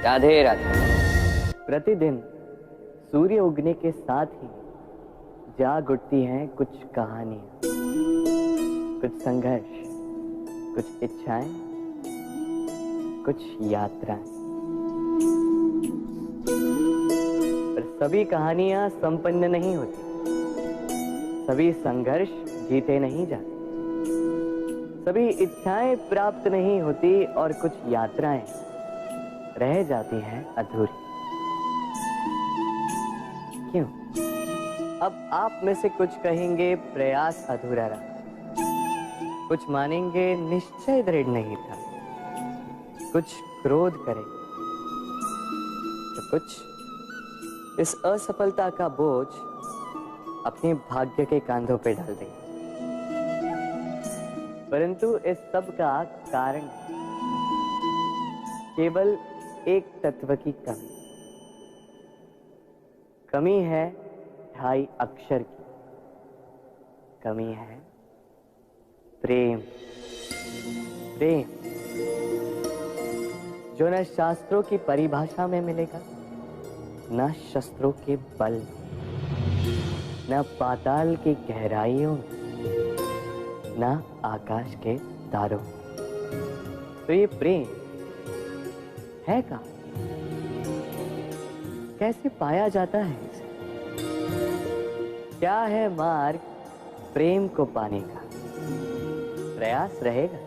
राधे राधे। प्रतिदिन सूर्य उगने के साथ ही जाग उठती हैं कुछ कहानियां, कुछ संघर्ष, कुछ इच्छाएं, कुछ यात्राएं। पर सभी कहानियां संपन्न नहीं होती, सभी संघर्ष जीते नहीं जाते, सभी इच्छाएं प्राप्त नहीं होती और कुछ यात्राएं रह जाती हैं अधूरी। क्यों? अब आप में से कुछ कहेंगे प्रयास अधूरा रहा, कुछ मानेंगे निश्चय दृढ़ नहीं था, कुछ क्रोध करेंगे, तो कुछ इस असफलता का बोझ अपने भाग्य के कांधों पे डाल देंगे। परंतु इस सब का कारण केवल एक तत्व की कमी है 2.5 अक्षर की कमी है, प्रेम। प्रेम जो न शास्त्रों की परिभाषा में मिलेगा, न शस्त्रों के बल, न पाताल की गहराइयों, न आकाश के तारों। तो ये प्रेम है कहाँ? कैसे पाया जाता है इसे? क्या है मार्ग प्रेम को पाने का? प्रयास रहेगा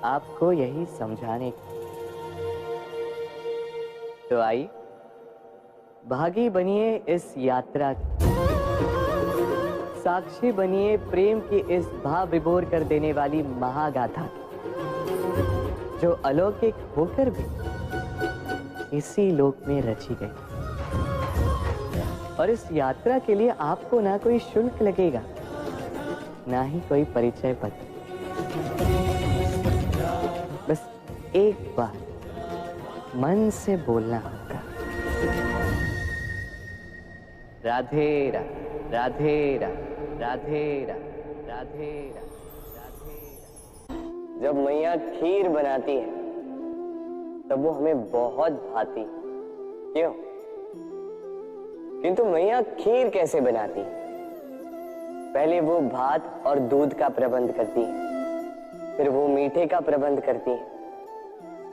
आपको यही समझाने का। तो आइए भागी बनिए इस यात्रा की, साक्षी बनिए प्रेम की इस भाव विभोर कर देने वाली महागाथा की, जो अलौकिक होकर भी इसी लोक में रची गई। और इस यात्रा के लिए आपको ना कोई शुल्क लगेगा, ना ही कोई परिचय पत्र। बस एक बार मन से बोलना होगा, राधे राधे राधे राधे राधे राधे राधे। जब मैया खीर बनाती है तब वो हमें बहुत भाती, क्यों? किंतु मैया खीर कैसे बनाती है? पहले वो भात और दूध का प्रबंध करती है, फिर वो मीठे का प्रबंध करती है,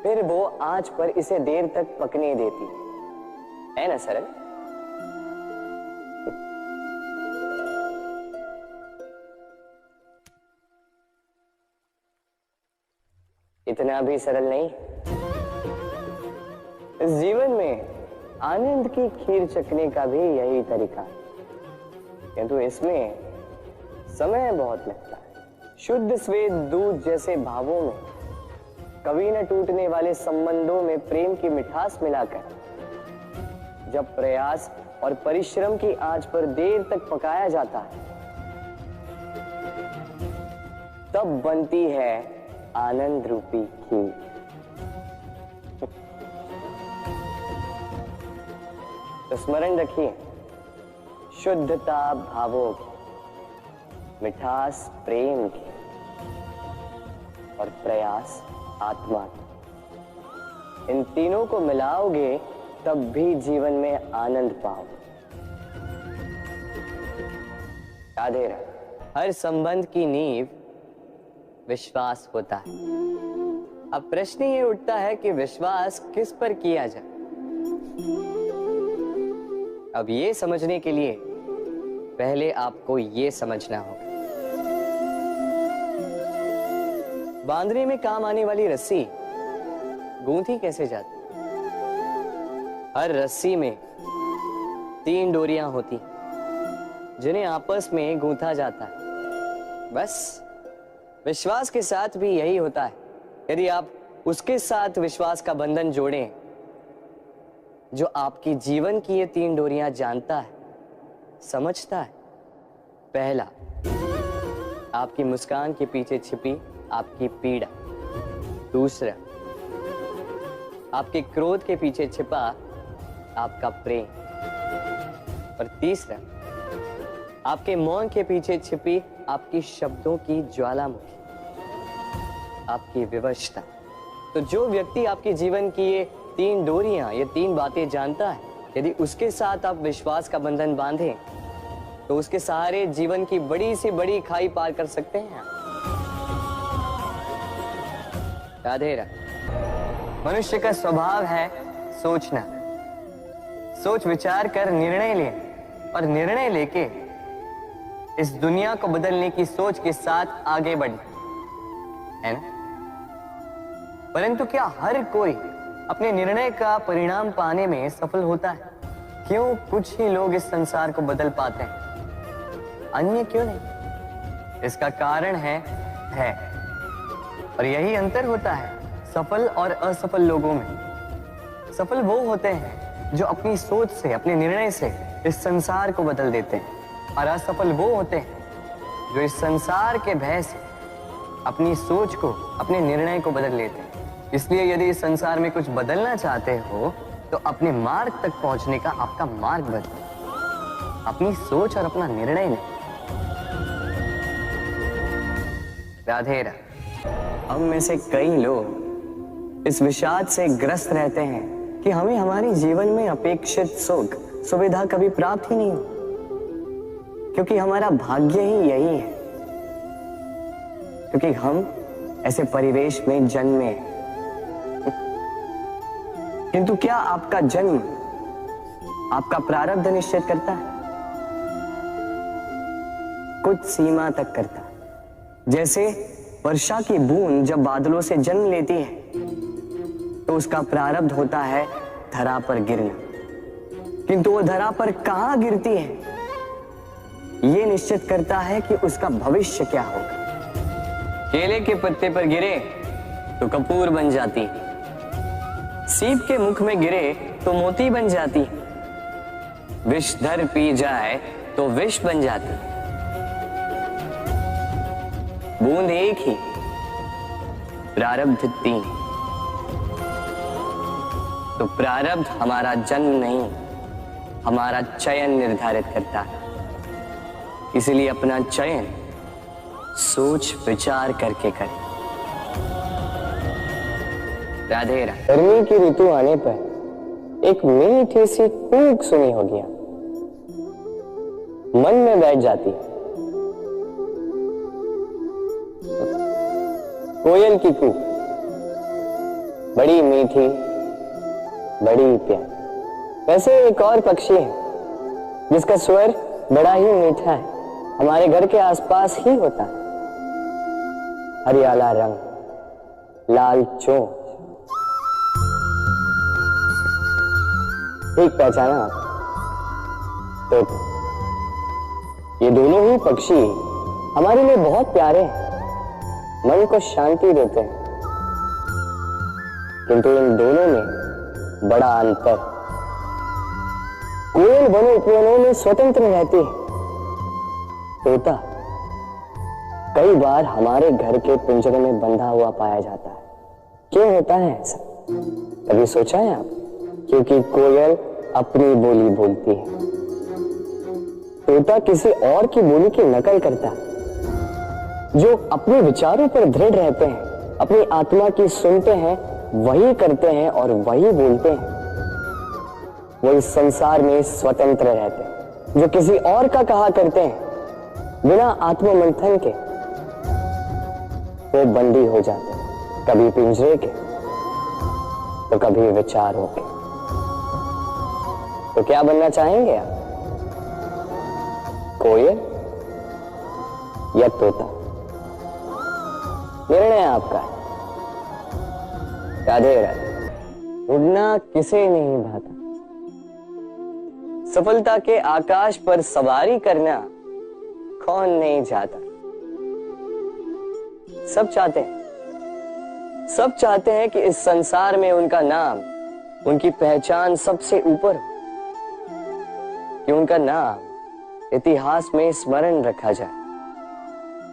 फिर वो आंच पर इसे देर तक पकने देती है ना सरल? इतना भी सरल नहीं। इस जीवन में आनंद की खीर चखने का भी यही तरीका है, किंतु इसमें समय बहुत लगता है। शुद्ध श्वेत दूध जैसे भावों में, कभी न टूटने वाले संबंधों में प्रेम की मिठास मिलाकर जब प्रयास और परिश्रम की आंच पर देर तक पकाया जाता है, तब बनती है आनंद रूपी खीर। तो स्मरण रखिए, शुद्धता भावों की, मिठास प्रेम की और प्रयास आत्मा की, इन तीनों को मिलाओगे तब भी जीवन में आनंद पाओगे। राधे राधे। हर संबंध की नींव विश्वास होता है। अब प्रश्न ये उठता है कि विश्वास किस पर किया जाए? अब ये समझने के लिए पहले आपको ये समझना होगा, बांधने में काम आने वाली रस्सी गूंथी कैसे जाती? हर रस्सी में 3 डोरियां होती जिन्हें आपस में गूंथा जाता है। बस विश्वास के साथ भी यही होता है। यदि आप उसके साथ विश्वास का बंधन जोड़ें जो आपकी जीवन की ये 3 डोरियां जानता है, समझता है। पहला, आपकी मुस्कान के पीछे छिपी आपकी पीड़ा। दूसरा, आपके क्रोध के पीछे छिपा आपका प्रेम। और तीसरा, आपके मौन के पीछे छिपी आपकी शब्दों की ज्वालामुखी, आपकी विवशता। तो जो व्यक्ति आपके जीवन की ये 3 डोरियां, ये 3 बातें जानता है, यदि उसके साथ आप विश्वास का बंधन बांधें तो उसके सहारे जीवन की बड़ी से बड़ी खाई पार कर सकते हैं। राधे राधे। मनुष्य का स्वभाव है सोचना, सोच विचार कर निर्णय ले, और निर्णय लेके इस दुनिया को बदलने की सोच के साथ आगे बढ़े, है ना? परंतु क्या हर कोई अपने निर्णय का परिणाम पाने में सफल होता है? क्यों कुछ ही लोग इस संसार को बदल पाते हैं, अन्य क्यों नहीं? इसका कारण है और यही अंतर होता है सफल और असफल लोगों में। सफल वो होते हैं जो अपनी सोच से, अपने निर्णय से इस संसार को बदल देते हैं, और असफल वो होते हैं जो इस संसार के भय से अपनी सोच को, अपने निर्णय को बदल लेते हैं। इसलिए यदि इस संसार में कुछ बदलना चाहते हो तो अपने मार्ग तक पहुंचने का आपका मार्ग बदलो, अपनी सोच और अपना निर्णय लें। राधे राधे। हम में से कई लोग इस विषाद से ग्रस्त रहते हैं कि हमें हमारे जीवन में अपेक्षित सुख सुविधा कभी प्राप्त ही नहीं हो, क्योंकि हमारा भाग्य ही यही है, क्योंकि हम ऐसे परिवेश में जन्मे हैं। किंतु क्या आपका जन्म आपका प्रारब्ध निश्चित करता है? कुछ सीमा तक करता है। जैसे वर्षा की बूंद जब बादलों से जन्म लेती है तो उसका प्रारब्ध होता है धरा पर गिरना, किंतु वो धरा पर कहां गिरती है ये निश्चित करता है कि उसका भविष्य क्या होगा। केले के पत्ते पर गिरे तो कपूर बन जाती, सीप के मुख में गिरे तो मोती बन जाती, विषधर पी जाए तो विष बन जाती। बूंद एक ही, प्रारब्ध 3। तो प्रारब्ध हमारा जन्म नहीं, हमारा चयन निर्धारित करता है। इसलिए अपना चयन सोच विचार करके करें। राधे राधे। गर्मी की ऋतु आने पर एक मीठी सी कूक सुनी होगी, मन में बैठ जाती। कोयल की कूक, बड़ी मीठी, बड़ी प्यारी। वैसे एक और पक्षी है जिसका स्वर बड़ा ही मीठा है, हमारे घर के आसपास ही होता है। हरियाला रंग, लाल चोंच। ठीक पहचाना आप? तो ये दोनों ही पक्षी हमारे लिए बहुत प्यारे हैं, मन को शांति देते हैं, किंतु इन दोनों में बड़ा अंतर। कोयल वन उपवनों में स्वतंत्र रहती है, तोता कई बार हमारे घर के पिंजरे में बंधा हुआ पाया जाता है। क्यों होता है ऐसा, कभी सोचा है आप? क्योंकि कोयल अपनी बोली बोलती है, तोता किसी और की बोली की नकल करता है। जो अपने विचारों पर दृढ़ रहते हैं, अपनी आत्मा की सुनते हैं, वही करते हैं और वही बोलते हैं, वो इस संसार में स्वतंत्र रहते हैं। जो किसी और का कहा करते हैं बिना आत्ममंथन के, वो बंदी हो जाते हैं, कभी पिंजरे के तो कभी विचारों के। तो क्या बनना चाहेंगे आप, कोयल या तोता? निर्णय आपका है। राधे राधे। उड़ना किसे नहीं भाता, सफलता के आकाश पर सवारी करना कौन नहीं चाहता। सब चाहते हैं, सब चाहते हैं कि इस संसार में उनका नाम, उनकी पहचान सबसे ऊपर हो, कि उनका नाम इतिहास में स्मरण रखा जाए।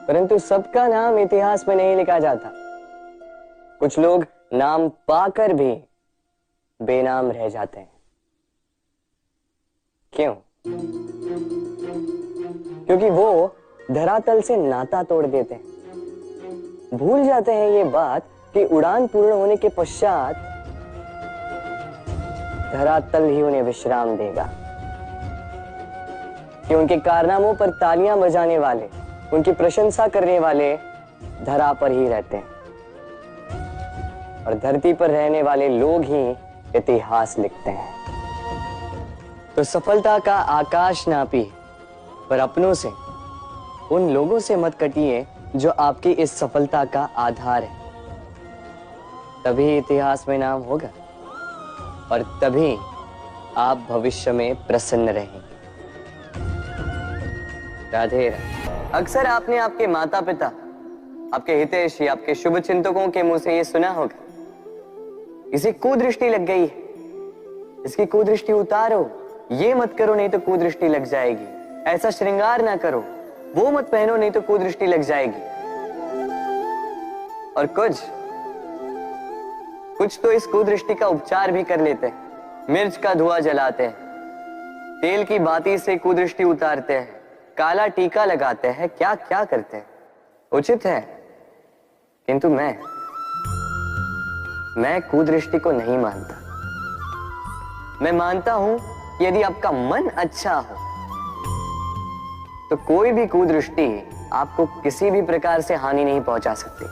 परंतु सबका नाम इतिहास में नहीं लिखा जाता। कुछ लोग नाम पाकर भी बेनाम रह जाते हैं। क्यों? क्योंकि वो धरातल से नाता तोड़ देते हैं। भूल जाते हैं ये बात कि उड़ान पूर्ण होने के पश्चात धरातल ही उन्हें विश्राम देगा, कि उनके कारनामों पर तालियां बजाने वाले, उनकी प्रशंसा करने वाले धरा पर ही रहते हैं और धरती पर रहने वाले लोग ही इतिहास लिखते हैं। तो सफलता का आकाश नापी, पर अपनों से, उन लोगों से मत कटिए जो आपकी इस सफलता का आधार है। तभी इतिहास में नाम होगा और तभी आप भविष्य में प्रसन्न रहेंगे। राधे राधे। अक्सर आपने आपके माता पिता, आपके हितैषी, आपके शुभ चिंतकों के मुंह से यह सुना होगा, इसे कुदृष्टि लग गई है, इसकी कुदृष्टि उतारो, ये मत करो नहीं तो कुदृष्टि लग जाएगी, ऐसा श्रृंगार ना करो, वो मत पहनो नहीं तो कुदृष्टि लग जाएगी। और कुछ तो इस कुदृष्टि का उपचार भी कर लेते हैं। मिर्च का धुआं जलाते हैं, तेल की बाती से कुदृष्टि उतारते हैं, काला टीका लगाते हैं, क्या क्या करते हैं। उचित है, किंतु मैं कुदृष्टि को नहीं मानता। मैं मानता हूं कि यदि आपका मन अच्छा हो तो कोई भी कुदृष्टि आपको किसी भी प्रकार से हानि नहीं पहुंचा सकती।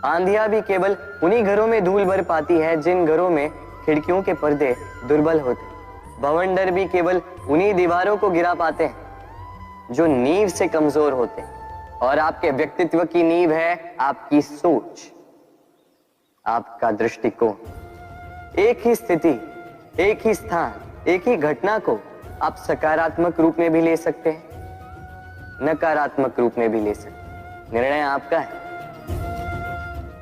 आंधियां भी केवल उन्हीं घरों में धूल भर पाती है जिन घरों में खिड़कियों के पर्दे दुर्बल होते। भवंडर भी केवल उन्हीं दीवारों को गिरा पाते हैं जो नींव से कमजोर होते हैं। और आपके व्यक्तित्व की नींव है आपकी सोच, आपका दृष्टिकोण। एक ही स्थिति, एक ही स्थान, एक ही घटना को आप सकारात्मक रूप में भी ले सकते हैं, नकारात्मक रूप में भी ले सकते हैं। निर्णय आपका है।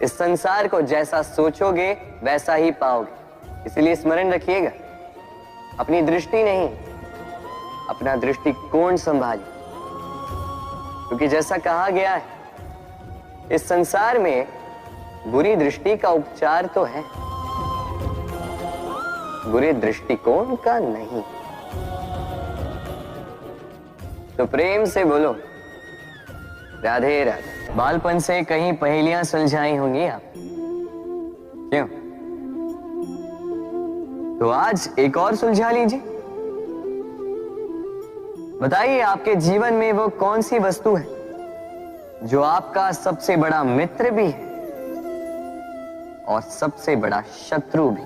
इस संसार को जैसा सोचोगे वैसा ही पाओगे। इसलिए स्मरण रखिएगा, अपनी दृष्टि नहीं, अपना दृष्टिकोण संभालिए। क्योंकि जैसा कहा गया है, इस संसार में बुरी दृष्टि का उपचार तो है, बुरे दृष्टिकोण का नहीं। तो प्रेम से बोलो राधे राधे। बालपन से कहीं पहेलियां सुलझाई होंगी आप, क्यों? तो आज एक और सुलझा लीजिए। बताइए, आपके जीवन में वो कौन सी वस्तु है जो आपका सबसे बड़ा मित्र भी है और सबसे बड़ा शत्रु भी?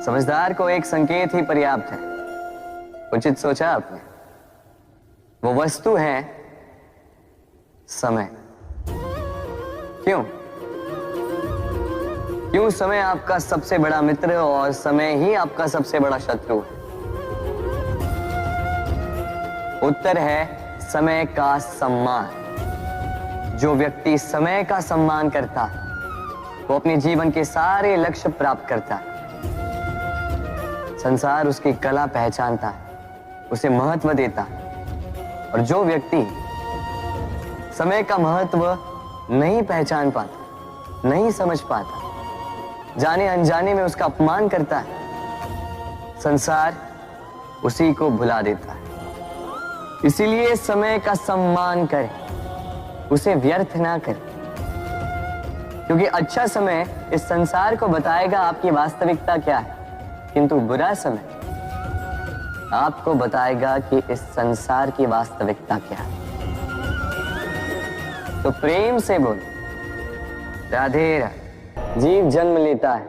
समझदार को एक संकेत ही पर्याप्त है। उचित सोचा आपने। वो वस्तु है समय। क्यों? क्यों समय आपका सबसे बड़ा मित्र और समय ही आपका सबसे बड़ा शत्रु है? उत्तर है समय का सम्मान। जो व्यक्ति समय का सम्मान करता है वो अपने जीवन के सारे लक्ष्य प्राप्त करता है। संसार उसकी कला पहचानता है, उसे महत्व देता है। और जो व्यक्ति समय का महत्व नहीं पहचान पाता, नहीं समझ पाता, जाने अनजाने में उसका अपमान करता है, संसार उसी को भुला देता है। इसीलिए समय का सम्मान करें, उसे व्यर्थ ना करें। क्योंकि अच्छा समय इस संसार को बताएगा आपकी वास्तविकता क्या है, किंतु बुरा समय आपको बताएगा कि इस संसार की वास्तविकता क्या है। तो प्रेम से बोलो राधे राधे। जीव जन्म लेता है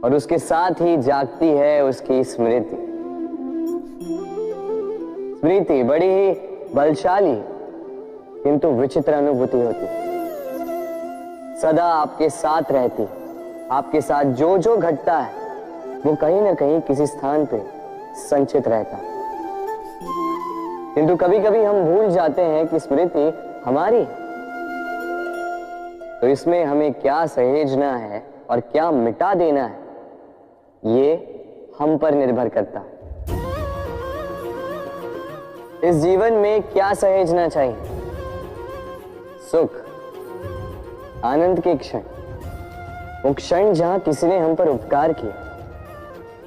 और उसके साथ ही जागती है उसकी स्मृति। स्मृति बड़ी ही बलशाली किंतु विचित्र अनुभूति होती है। सदा आपके साथ रहती, आपके साथ जो जो घटता है वो कहीं ना कहीं किसी स्थान पे संचित रहता है। किंतु कभी कभी हम भूल जाते हैं कि स्मृति हमारी है। तो इसमें हमें क्या सहेजना है और क्या मिटा देना है, ये हम पर निर्भर करता है। इस जीवन में क्या सहेजना चाहिए? सुख, आनंद के क्षण, वो क्षण जहां किसी ने हम पर उपकार किया,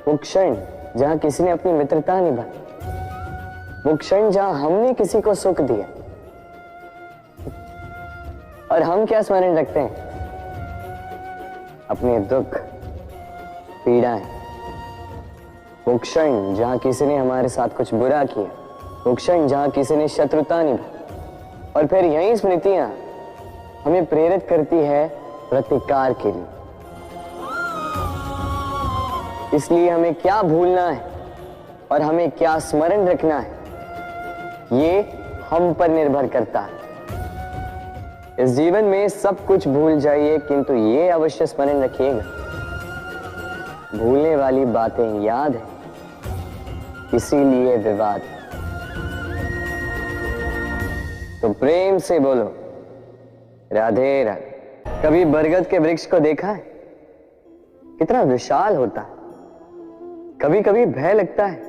वो क्षण जहां किसी ने अपनी मित्रता निभाई, वो क्षण जहां हमने किसी को सुख दिया। और हम क्या स्मरण रखते हैं? अपने दुख, पीड़ाएं। वो क्षण जहां किसी ने हमारे साथ कुछ बुरा किया, वो क्षण जहां किसी ने शत्रुता निभाई। और फिर यही स्मृतियां हमें प्रेरित करती है प्रतिकार के लिए। इसलिए हमें क्या भूलना है और हमें क्या स्मरण रखना है, ये हम पर निर्भर करता है। इस जीवन में सब कुछ भूल जाइए, किंतु ये अवश्य स्मरण रखिएगा, भूलने वाली बातें याद है, इसीलिए विवाद। तो प्रेम से बोलो राधे राधे। कभी बरगद के वृक्ष को देखा है? कितना विशाल होता है। कभी कभी भय लगता है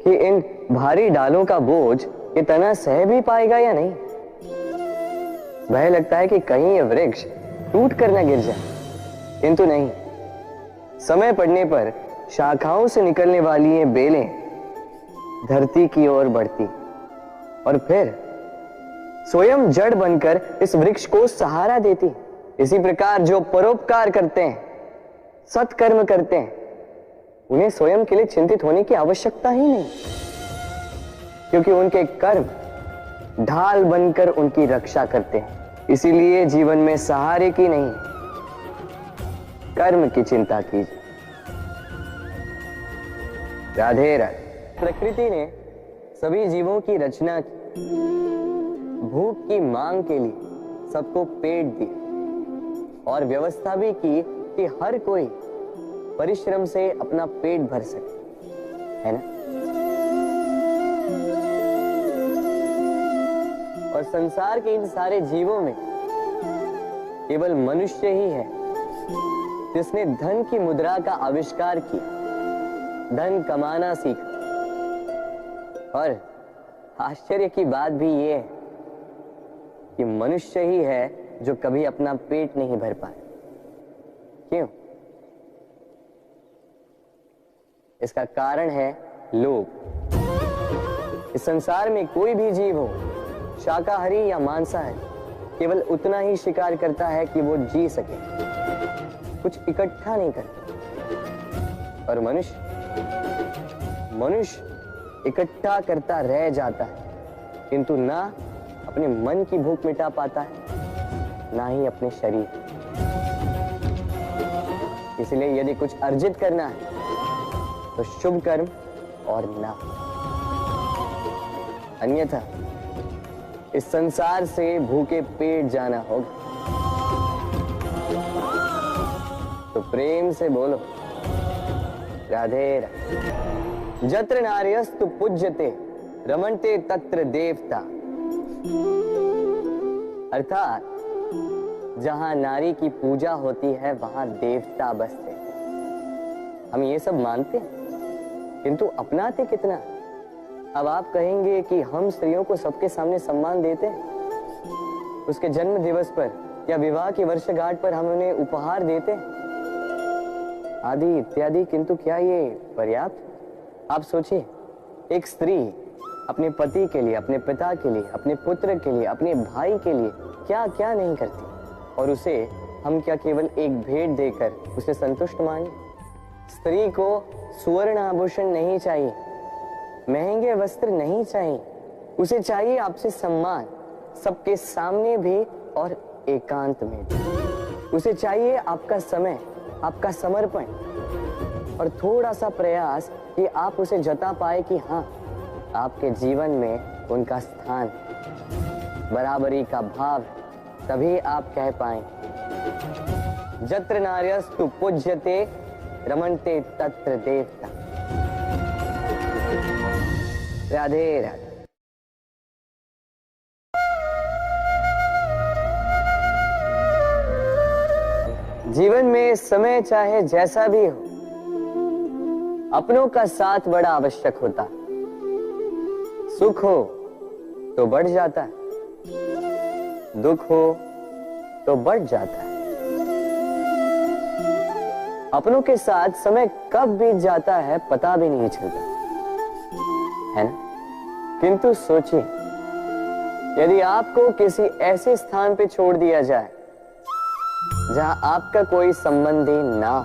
कि इन भारी डालों का बोझ ये तना सह भी पाएगा या नहीं। भय लगता है कि कहीं ये वृक्ष टूट कर न गिर जाए, किंतु नहीं। समय पड़ने पर शाखाओं से निकलने वाली ये बेलें धरती की ओर बढ़ती और फिर स्वयं जड़ बनकर इस वृक्ष को सहारा देती। इसी प्रकार जो परोपकार करते हैं, सत्कर्म करते हैं, उन्हें स्वयं के लिए चिंतित होने की आवश्यकता ही नहीं, क्योंकि उनके कर्म ढाल बनकर उनकी रक्षा करते हैं। इसीलिए जीवन में सहारे की नहीं, कर्म की चिंता कीजिए। राधे राधे। प्रकृति ने सभी जीवों की रचना की, भूख की मांग के लिए सबको पेट दिया और व्यवस्था भी की कि हर कोई परिश्रम से अपना पेट भर सके, है ना? और संसार के इन सारे जीवों में केवल मनुष्य ही है जिसने धन की मुद्रा का आविष्कार किया, धन कमाना सीखा। और आश्चर्य की बात भी ये है कि मनुष्य ही है जो कभी अपना पेट नहीं भर पाए। क्यों? इसका कारण है लोभ। इस संसार में कोई भी जीव हो, शाकाहारी या मांसाहारी, केवल उतना ही शिकार करता है कि वो जी सके, कुछ इकट्ठा नहीं करता। और मनुष्य इकट्ठा करता रह जाता है, किंतु ना अपने मन की भूख मिटा पाता है, ना ही अपने शरीर। इसलिए यदि कुछ अर्जित करना है तो शुभ कर्म और ना, अन्यथा इस संसार से भूखे पेट जाना होगा। तो प्रेम से बोलो राधे राधे। जत्र नार्यस्तु पूज्यते रमन्ते तत्र देवता। अर्थात जहां नारी की पूजा होती है वहां देवता बसते। हम ये सब मानते हैं, किंतु अपनाते कितना? अब आप कहेंगे कि हम स्त्रियों को सबके सामने सम्मान देते हैं, उसके जन्म दिवस पर या विवाह की वर्षगांठ पर हम उन्हें उपहार देते हैं, आदि इत्यादि, किंतु क्या ये पर्याप्त? आप सोचिए, एक स्त्री अपने पति के लिए, अपने पिता के लिए, अपने पुत्र के लिए, अपने भाई के लिए क्या क्या नहीं करती, और उसे हम क्या केवल एक भेंट देकर उसे संतुष्ट माने? स्त्री को सुवर्ण आभूषण नहीं चाहिए, महंगे वस्त्र नहीं चाहिए, उसे चाहिए आपसे सम्मान, सबके सामने भी और एकांत में भी। उसे चाहिए आपका समय, आपका समर्पण और थोड़ा सा प्रयास कि आप उसे जता पाए कि हाँ, आपके जीवन में उनका स्थान, बराबरी का भाव, तभी आप कह पाए जत्र नार्यस्तु पूज्यते रमन्ते तत्र देवता। राधे राधे। जीवन में समय चाहे जैसा भी हो, अपनों का साथ बड़ा आवश्यक होता है। सुख हो तो बढ़ जाता है, दुख हो तो बढ़ जाता है। अपनों के साथ समय कब बीत जाता है पता भी नहीं चलता, है ना? किंतु सोचिए, यदि आपको किसी ऐसे स्थान पे छोड़ दिया जाए जहां आपका कोई संबंधी ना हो,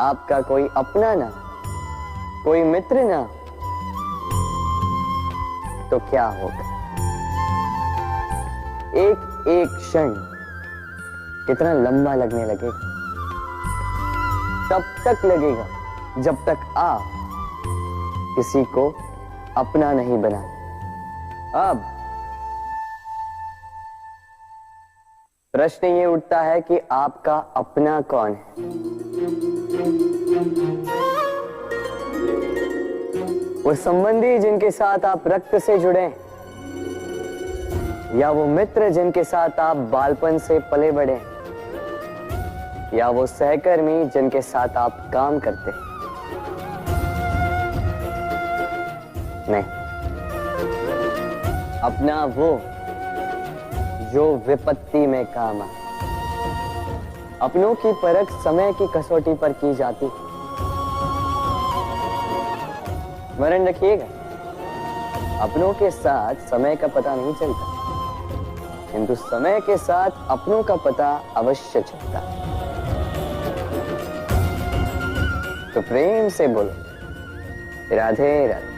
आपका कोई अपना ना, कोई मित्र ना, तो क्या होगा? एक एक क्षण कितना लंबा लगने लगेगा। तब तक लगेगा जब तक आप किसी को अपना नहीं बना। अब प्रश्न ये उठता है कि आपका अपना कौन है? वो संबंधी जिनके साथ आप रक्त से जुड़े, या वो मित्र जिनके साथ आप बालपन से पले बढ़े, या वो सहकर्मी जिनके साथ आप काम करते हैं? नहीं, अपना वो जो विपत्ति में काम आए। अपनों की परख समय की कसौटी पर की जाती है। स्मरण रखिएगा, अपनों के साथ समय का पता नहीं चलता, किंतु समय के साथ अपनों का पता अवश्य चलता है। तो प्रेम से बोलो, राधे राधे।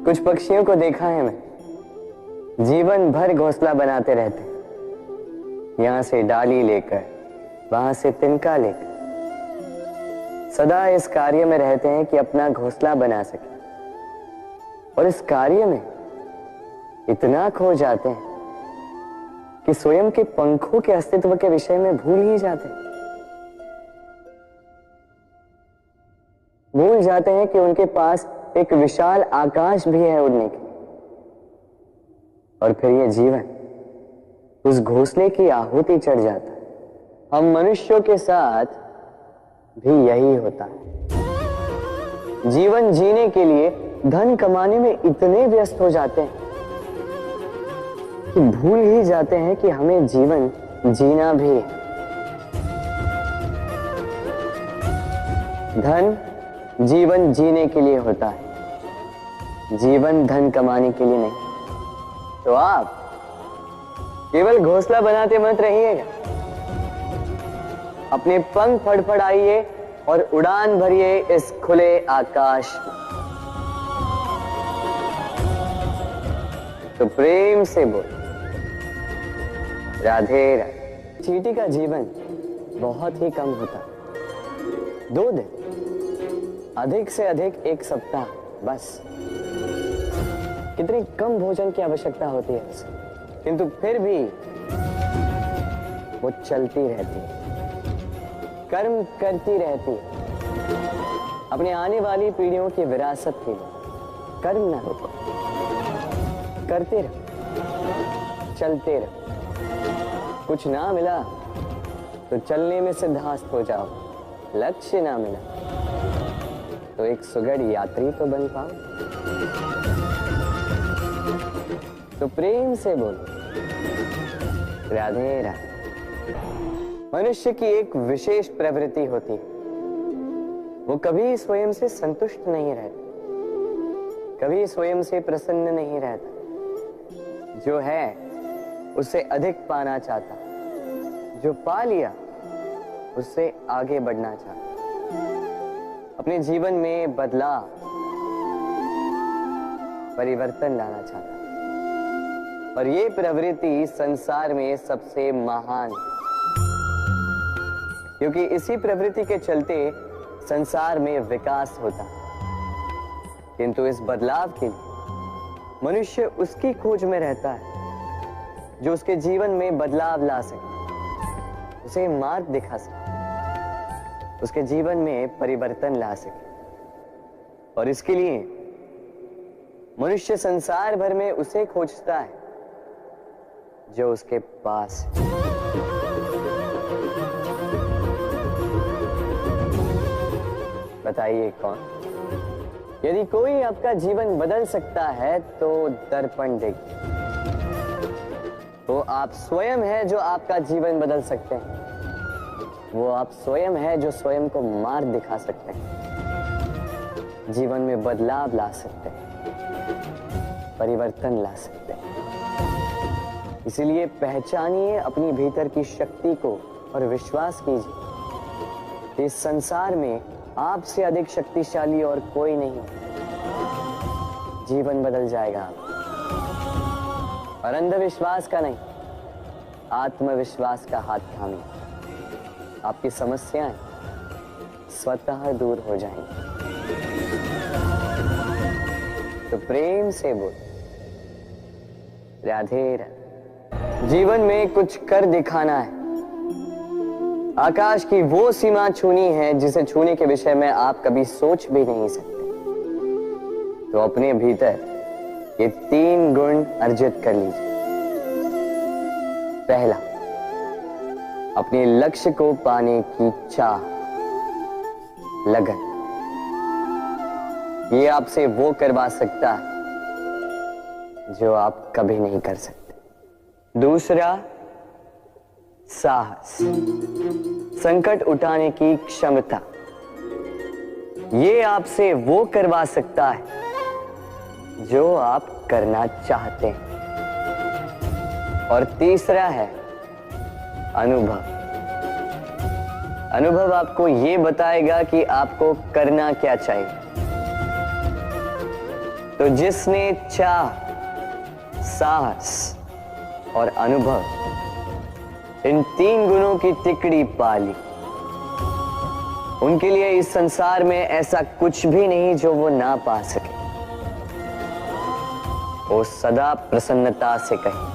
कुछ पक्षियों को देखा है मैं, जीवन भर घोंसला बनाते रहते, यहां से डाली लेकर, वहां से तिनका लेकर, सदा इस कार्य में रहते हैं कि अपना घोंसला बना सके। और इस कार्य में इतना खो जाते हैं कि स्वयं के पंखों के अस्तित्व के विषय में भूल ही जाते हैं। भूल जाते हैं कि उनके पास एक विशाल आकाश भी है उड़ने की। और फिर ये जीवन उस घोंसले की आहुति चढ़ जाता है। हम मनुष्यों के साथ भी यही होता है। जीवन जीने के लिए धन कमाने में इतने व्यस्त हो जाते हैं कि भूल ही जाते हैं कि हमें जीवन जीना भी है। धन जीवन जीने के लिए होता है, जीवन धन कमाने के लिए नहीं। तो आप केवल घोंसला बनाते मत रहिएगा, अपने पंख फड़फड़ाइए और उड़ान भरिए इस खुले आकाश में। तो प्रेम से बोल, राधे राधे। चींटी का जीवन बहुत ही कम होता है, 2 दिन, अधिक से अधिक 1 सप्ताह, बस। कितनी कम भोजन की आवश्यकता होती है उसे, किंतु फिर भी वो चलती रहती है, कर्म करती रहती है, अपने आने वाली पीढ़ियों की विरासत के लिए। कर्म ना रोको, करते रहो, चलते रहो। कुछ ना मिला तो चलने में सिद्धास्त हो जाओ, लक्ष्य ना मिला तो एक सुगढ़ यात्री तो बन पाओ। तो प्रेम से बोलो, राधे राधे। मनुष्य की एक विशेष प्रवृत्ति होती है, वो कभी स्वयं से संतुष्ट नहीं रहता, कभी स्वयं से प्रसन्न नहीं रहता। जो है उससे अधिक पाना चाहता, जो पा लिया उससे आगे बढ़ना चाहता, अपने जीवन में बदलाव, परिवर्तन लाना चाहता। और ये प्रवृत्ति संसार में सबसे महान है, क्योंकि इसी प्रवृत्ति के चलते संसार में विकास होता है। किंतु इस बदलाव के लिए मनुष्य उसकी खोज में रहता है जो उसके जीवन में बदलाव ला सके, उसे मार्ग दिखा सके, उसके जीवन में परिवर्तन ला सके। और इसके लिए मनुष्य संसार भर में उसे खोजता है जो उसके पास है। बताइए कौन? यदि कोई आपका जीवन बदल सकता है तो दर्पण देखिए। वो आप स्वयं है जो आपका जीवन बदल सकते हैं। वो आप स्वयं है जो स्वयं को मार्ग दिखा सकते हैं, जीवन में बदलाव ला सकते हैं, परिवर्तन ला सकते हैं। इसीलिए पहचानिए अपनी भीतर की शक्ति को और विश्वास कीजिए इस संसार में आपसे अधिक शक्तिशाली और कोई नहीं। जीवन बदल जाएगा और अंधविश्वास का नहीं, आत्मविश्वास का हाथ थामिए। आपकी समस्याएं स्वतः दूर हो जाएंगी। तो प्रेम से बोल, राधे राधे। जीवन में कुछ कर दिखाना है। आकाश की वो सीमा छूनी है जिसे छूने के विषय में आप कभी सोच भी नहीं सकते। तो अपने भीतर ये 3 गुण अर्जित कर लीजिए। पहला, अपने लक्ष्य को पाने की चाह, लगन। ये आपसे वो करवा सकता है जो आप कभी नहीं कर सकते। दूसरा, साहस, संकट उठाने की क्षमता। ये आपसे वो करवा सकता है जो आप करना चाहते हैं। और तीसरा है अनुभव। अनुभव आपको ये बताएगा कि आपको करना क्या चाहिए। तो जिसने चाह, साहस और अनुभव, इन 3 गुणों की तिकड़ी पा ली, उनके लिए इस संसार में ऐसा कुछ भी नहीं जो वो ना पा सके। वो सदा प्रसन्नता से कहे,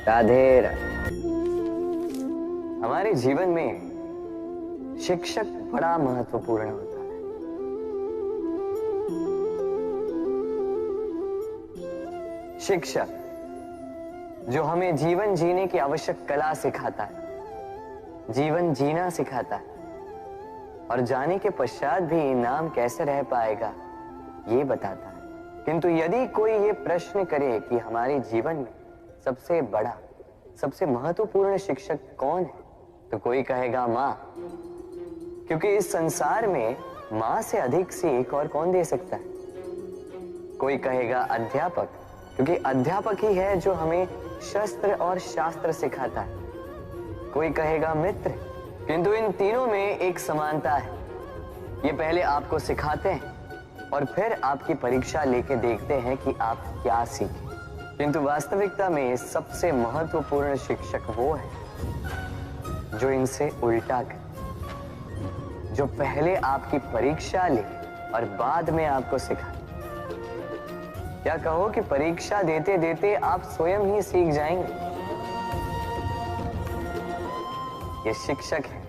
राधे राधे। हमारे जीवन में शिक्षक बड़ा महत्वपूर्ण होता है। शिक्षक जो हमें जीवन जीने की आवश्यक कला सिखाता है, जीवन जीना सिखाता है, और जाने के पश्चात भी इनाम कैसे रह पाएगा ये बताता है। किंतु यदि कोई ये प्रश्न करे कि हमारे जीवन में सबसे बड़ा, सबसे महत्वपूर्ण शिक्षक कौन है, तो कोई कहेगा माँ, क्योंकि इस संसार में माँ से अधिक सीख और कौन दे सकता है। कोई कहेगा अध्यापक, क्योंकि अध्यापक ही है जो हमें शस्त्र और शास्त्र सिखाता है। कोई कहेगा मित्र, किंतु इन तीनों में एक समानता है। ये पहले आपको सिखाते हैं और फिर आपकी परीक्षा लेके देखते हैं कि आप क्या सीखे। किंतु वास्तविकता में सबसे महत्वपूर्ण शिक्षक वो है जो इनसे उल्टा करे, जो पहले आपकी परीक्षा ले और बाद में आपको सिखाए। क्या कहो कि परीक्षा देते देते आप स्वयं ही सीख जाएंगे। ये शिक्षक है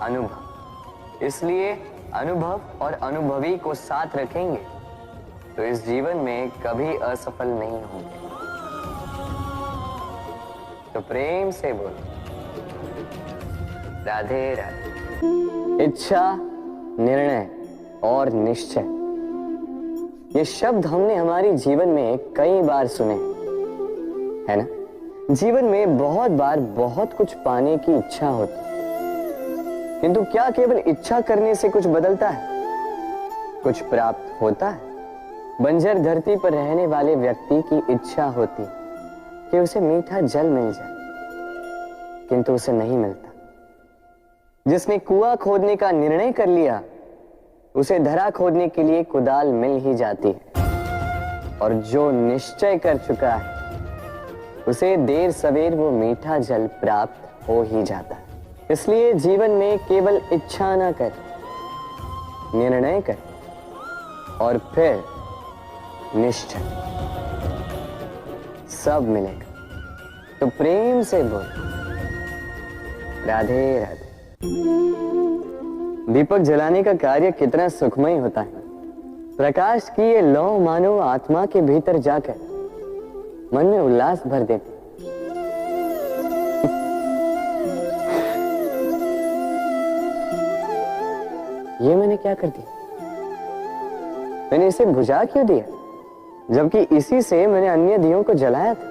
अनुभव। इसलिए अनुभव और अनुभवी को साथ रखेंगे तो इस जीवन में कभी असफल नहीं होंगे। तो प्रेम से बोलो, राधे राधे। इच्छा, निर्णय और निश्चय, ये शब्द हमने हमारे जीवन में कई बार सुने, है ना। जीवन में बहुत बार बहुत कुछ पाने की इच्छा होती, किंतु क्या केवल इच्छा करने से कुछ बदलता है? कुछ प्राप्त होता है? बंजर धरती पर रहने वाले व्यक्ति की इच्छा होती कि उसे मीठा जल मिल जाए, किंतु उसे नहीं मिलता। जिसने कुआं खोदने का निर्णय कर लिया, उसे धरा खोदने के लिए कुदाल मिल ही जाती है। और जो निश्चय कर चुका है, उसे देर सवेर वो मीठा जल प्राप्त हो ही जाता है। इसलिए जीवन में केवल इच्छा ना कर, निर्णय कर और फिर निश्चय, सब मिलेगा। तो प्रेम से बोल, राधे राधे। दीपक जलाने का कार्य कितना सुखमय होता है, प्रकाश की ये लौ मानो आत्मा के भीतर जाकर मन में उल्लास भर देती। ये मैंने क्या कर दिया? मैंने इसे बुझा क्यों दिया, जबकि इसी से मैंने अन्य दियों को जलाया था?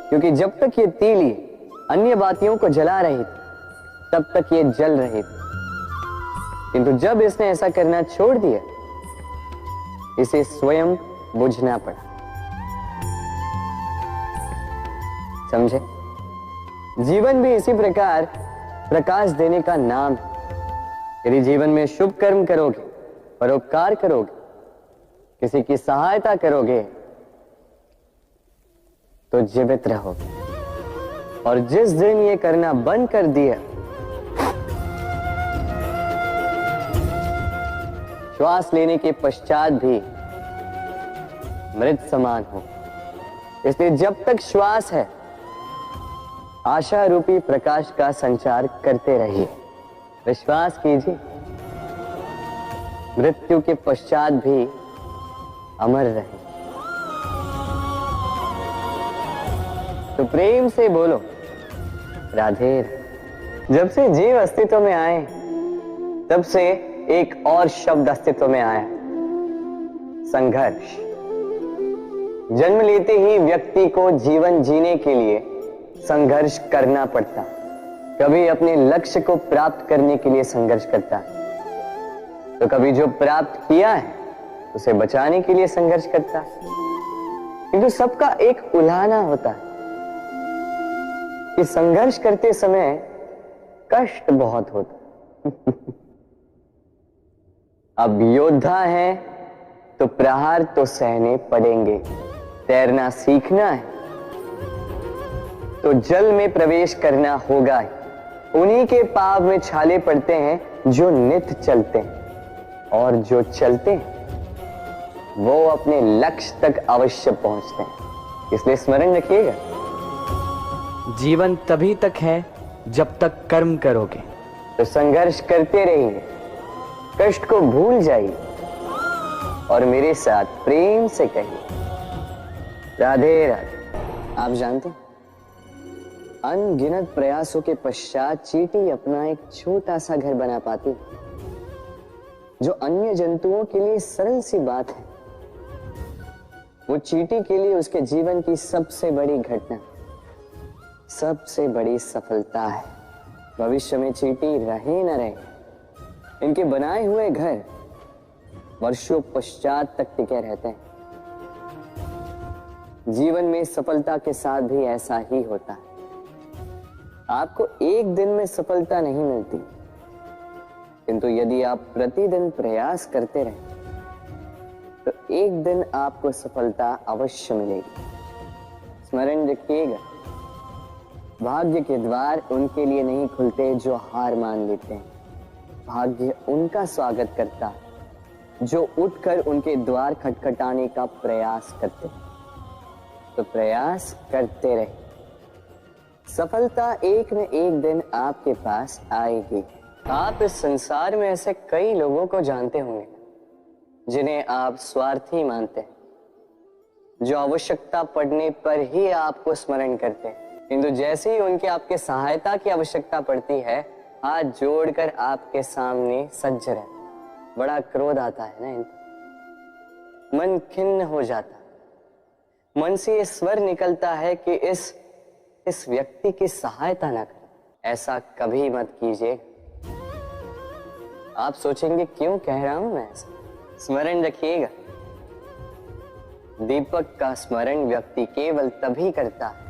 क्योंकि जब तक ये तीली अन्य बातियों को जला रही थी तब तक ये जल रही थी, किंतु जब इसने ऐसा करना छोड़ दिया इसे स्वयं बुझना पड़ा। समझे? जीवन भी इसी प्रकार प्रकाश देने का नाम है। यदि जीवन में शुभ कर्म करोगे, परोपकार करोगे, किसी की सहायता करोगे तो जीवित रहोगे। और जिस दिन ये करना बंद कर दिया, श्वास लेने के पश्चात भी मृत समान हो। इसलिए जब तक श्वास है आशा रूपी प्रकाश का संचार करते रहिए। विश्वास कीजिए, मृत्यु के पश्चात भी अमर रहे। तो प्रेम से बोलो राधे। जब से जीव अस्तित्व में आए तब से एक और शब्द अस्तित्व में आया, संघर्ष। जन्म लेते ही व्यक्ति को जीवन जीने के लिए संघर्ष करना पड़ता। कभी अपने लक्ष्य को प्राप्त करने के लिए संघर्ष करता है, तो कभी जो प्राप्त किया है उसे बचाने के लिए संघर्ष करता है। किंतु सबका एक उल्हाना होता है कि संघर्ष करते समय कष्ट बहुत होता है। अब योद्धा है तो प्रहार तो सहने पड़ेंगे। तैरना सीखना है तो जल में प्रवेश करना होगा ही। उन्हीं के पाव में छाले पड़ते हैं जो नित चलते हैं, और जो चलते हैं वो अपने लक्ष्य तक अवश्य पहुंचते हैं। इसलिए स्मरण रखिएगा, जीवन तभी तक है जब तक कर्म करोगे। तो संघर्ष करते रहिए, कष्ट को भूल जाइए और मेरे साथ प्रेम से कहिए राधे राधे। आप जानते हैं, अनगिनत प्रयासों के पश्चात चींटी अपना एक छोटा सा घर बना पाती, जो अन्य जंतुओं के लिए सरल सी बात है। वो चींटी के लिए उसके जीवन की सबसे बड़ी घटना, सबसे बड़ी सफलता है। भविष्य में चींटी रहे न रहे, इनके बनाए हुए घर वर्षों पश्चात तक टिके रहते हैं। जीवन में सफलता के साथ भी ऐसा ही होता है। आपको एक दिन में सफलता नहीं मिलती, किंतु यदि आप प्रतिदिन प्रयास करते रहें तो एक दिन आपको सफलता अवश्य मिलेगी। स्मरण रखिएगा, भाग्य के द्वार उनके लिए नहीं खुलते जो हार मान लेते हैं। भाग्य उनका स्वागत करता जो उठकर उनके द्वार खटखटाने का प्रयास करते। तो प्रयास करते रहे, सफलता एक न एक दिन आपके पास आएगी। आप इस संसार में ऐसे कई लोगों को जानते होंगे जिन्हें आप स्वार्थी मानते हैं, जो आवश्यकता पड़ने पर ही आपको स्मरण करते हैं, किंतु जैसे ही उनके आपके सहायता की आवश्यकता पड़ती है हाथ जोड़कर आपके सामने सज्ज रहते। बड़ा क्रोध आता है ना इनको, मन खिन्न हो जाता, मन से ये स्वर निकलता है कि इस व्यक्ति की सहायता ना करें। ऐसा कभी मत कीजिए। आप सोचेंगे क्यों कह रहा हूं मैं ऐसा? स्मरण रखिएगा, दीपक का स्मरण व्यक्ति केवल तभी करता है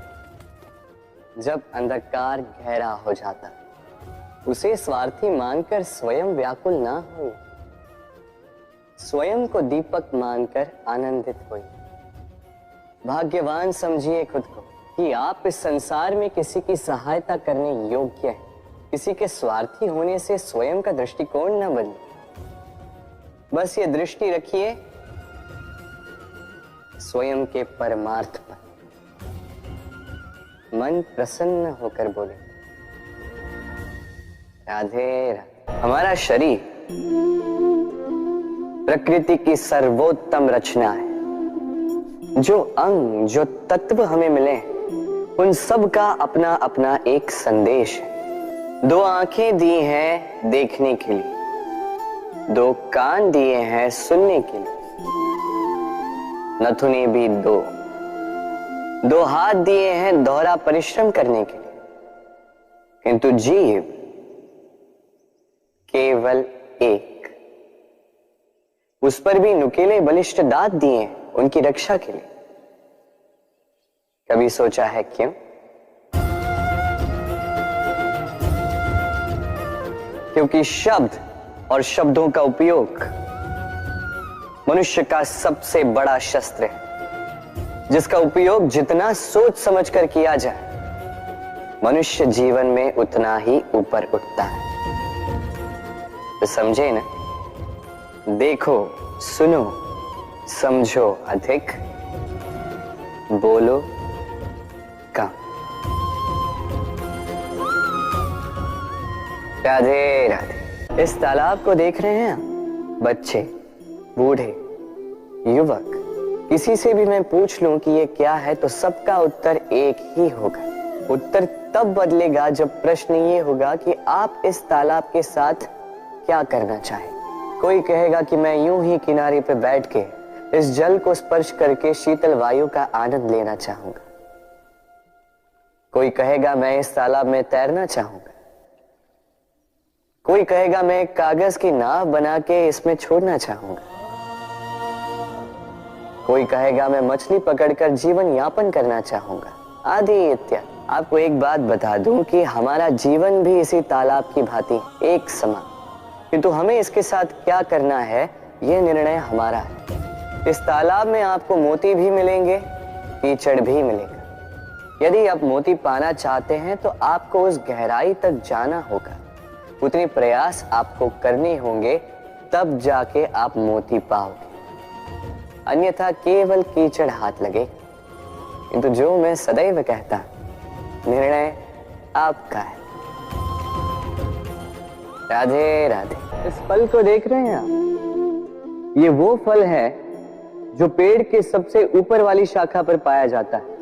जब अंधकार गहरा हो जाता है। उसे स्वार्थी मानकर स्वयं व्याकुल ना हो, स्वयं को दीपक मानकर आनंदित होइए। भाग्यवान समझिए खुद को कि आप इस संसार में किसी की सहायता करने योग्य हैं। किसी के स्वार्थी होने से स्वयं का दृष्टिकोण न बदले। बस ये दृष्टि रखिए स्वयं के परमार्थ पर। मन प्रसन्न होकर बोले राधे राधे। हमारा शरीर प्रकृति की सर्वोत्तम रचना है। जो अंग, जो तत्व हमें मिले, उन सब का अपना अपना एक संदेश है। 2 आंखें दी हैं देखने के लिए, 2 कान दिए हैं सुनने के लिए, नथुने भी 2 हाथ दिए हैं दोहरा परिश्रम करने के लिए, किंतु जीव केवल एक। उस पर भी नुकीले बलिष्ठ दांत दिए हैं उनकी रक्षा के लिए। कभी सोचा है क्यों? क्योंकि शब्द और शब्दों का उपयोग मनुष्य का सबसे बड़ा शस्त्र है, जिसका उपयोग जितना सोच समझ कर किया जाए, मनुष्य जीवन में उतना ही ऊपर उठता है। तो समझे ना? देखो, सुनो, समझो अधिक, बोलो कम। राधे राधे। इस तालाब को देख रहे हैं आप? बच्चे, बूढ़े, युवक, किसी से भी मैं पूछ लूं कि ये क्या है तो सबका उत्तर एक ही होगा। उत्तर तब बदलेगा जब प्रश्न ये होगा कि आप इस तालाब के साथ क्या करना चाहें। कोई कहेगा कि मैं यूं ही किनारे पे बैठ के इस जल को स्पर्श करके शीतल वायु का आनंद लेना चाहूंगा। कोई कहेगा मैं इस तालाब में तैरना चाहूंगा। कोई कहेगा मैं एक कागज की नाव बना के इसमें छोड़ना चाहूंगा। कोई कहेगा मैं मछली पकड़कर जीवन यापन करना चाहूंगा, आदि इत्यादि। आपको एक बात बता दूं कि हमारा जीवन भी इसी तालाब की भांति एक समान, किंतु हमें इसके साथ क्या करना है यह निर्णय हमारा है। इस तालाब में आपको मोती भी मिलेंगे, कीचड़ भी मिलेगा। यदि आप मोती पाना चाहते हैं तो आपको उस गहराई तक जाना होगा, उतने प्रयास आपको करने होंगे, तब जाके आप मोती पाओगे। अन्यथा केवल कीचड़ हाथ लगे। किंतु जो मैं सदैव कहता, निर्णय आपका है। राधे राधे। इस फल को देख रहे हैं आप? ये वो फल है जो पेड़ के सबसे ऊपर वाली शाखा पर पाया जाता है।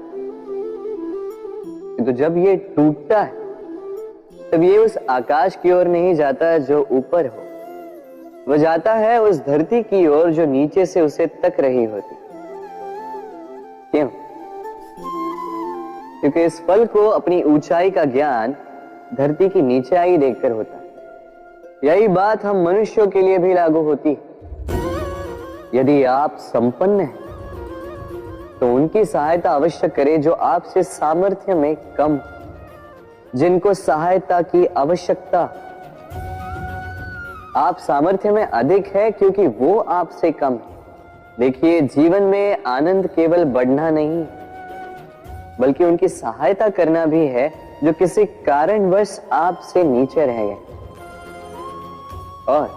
तो जब ये टूटता है तब ये उस आकाश की ओर नहीं जाता जो ऊपर हो, वह जाता है उस धरती की ओर जो नीचे से उसे तक रही होती। क्यों? क्योंकि इस फल को अपनी ऊंचाई का ज्ञान धरती की नीचाई देखकर होता है। यही बात हम मनुष्यों के लिए भी लागू होती है। यदि आप संपन्न हैं तो उनकी सहायता अवश्य करें जो आपसे सामर्थ्य में कम, जिनको सहायता की आवश्यकता। आप सामर्थ्य में अधिक है क्योंकि वो आपसे कम है। देखिए, जीवन में आनंद केवल बढ़ना नहीं, बल्कि उनकी सहायता करना भी है जो किसी कारणवश आपसे नीचे रह गए। और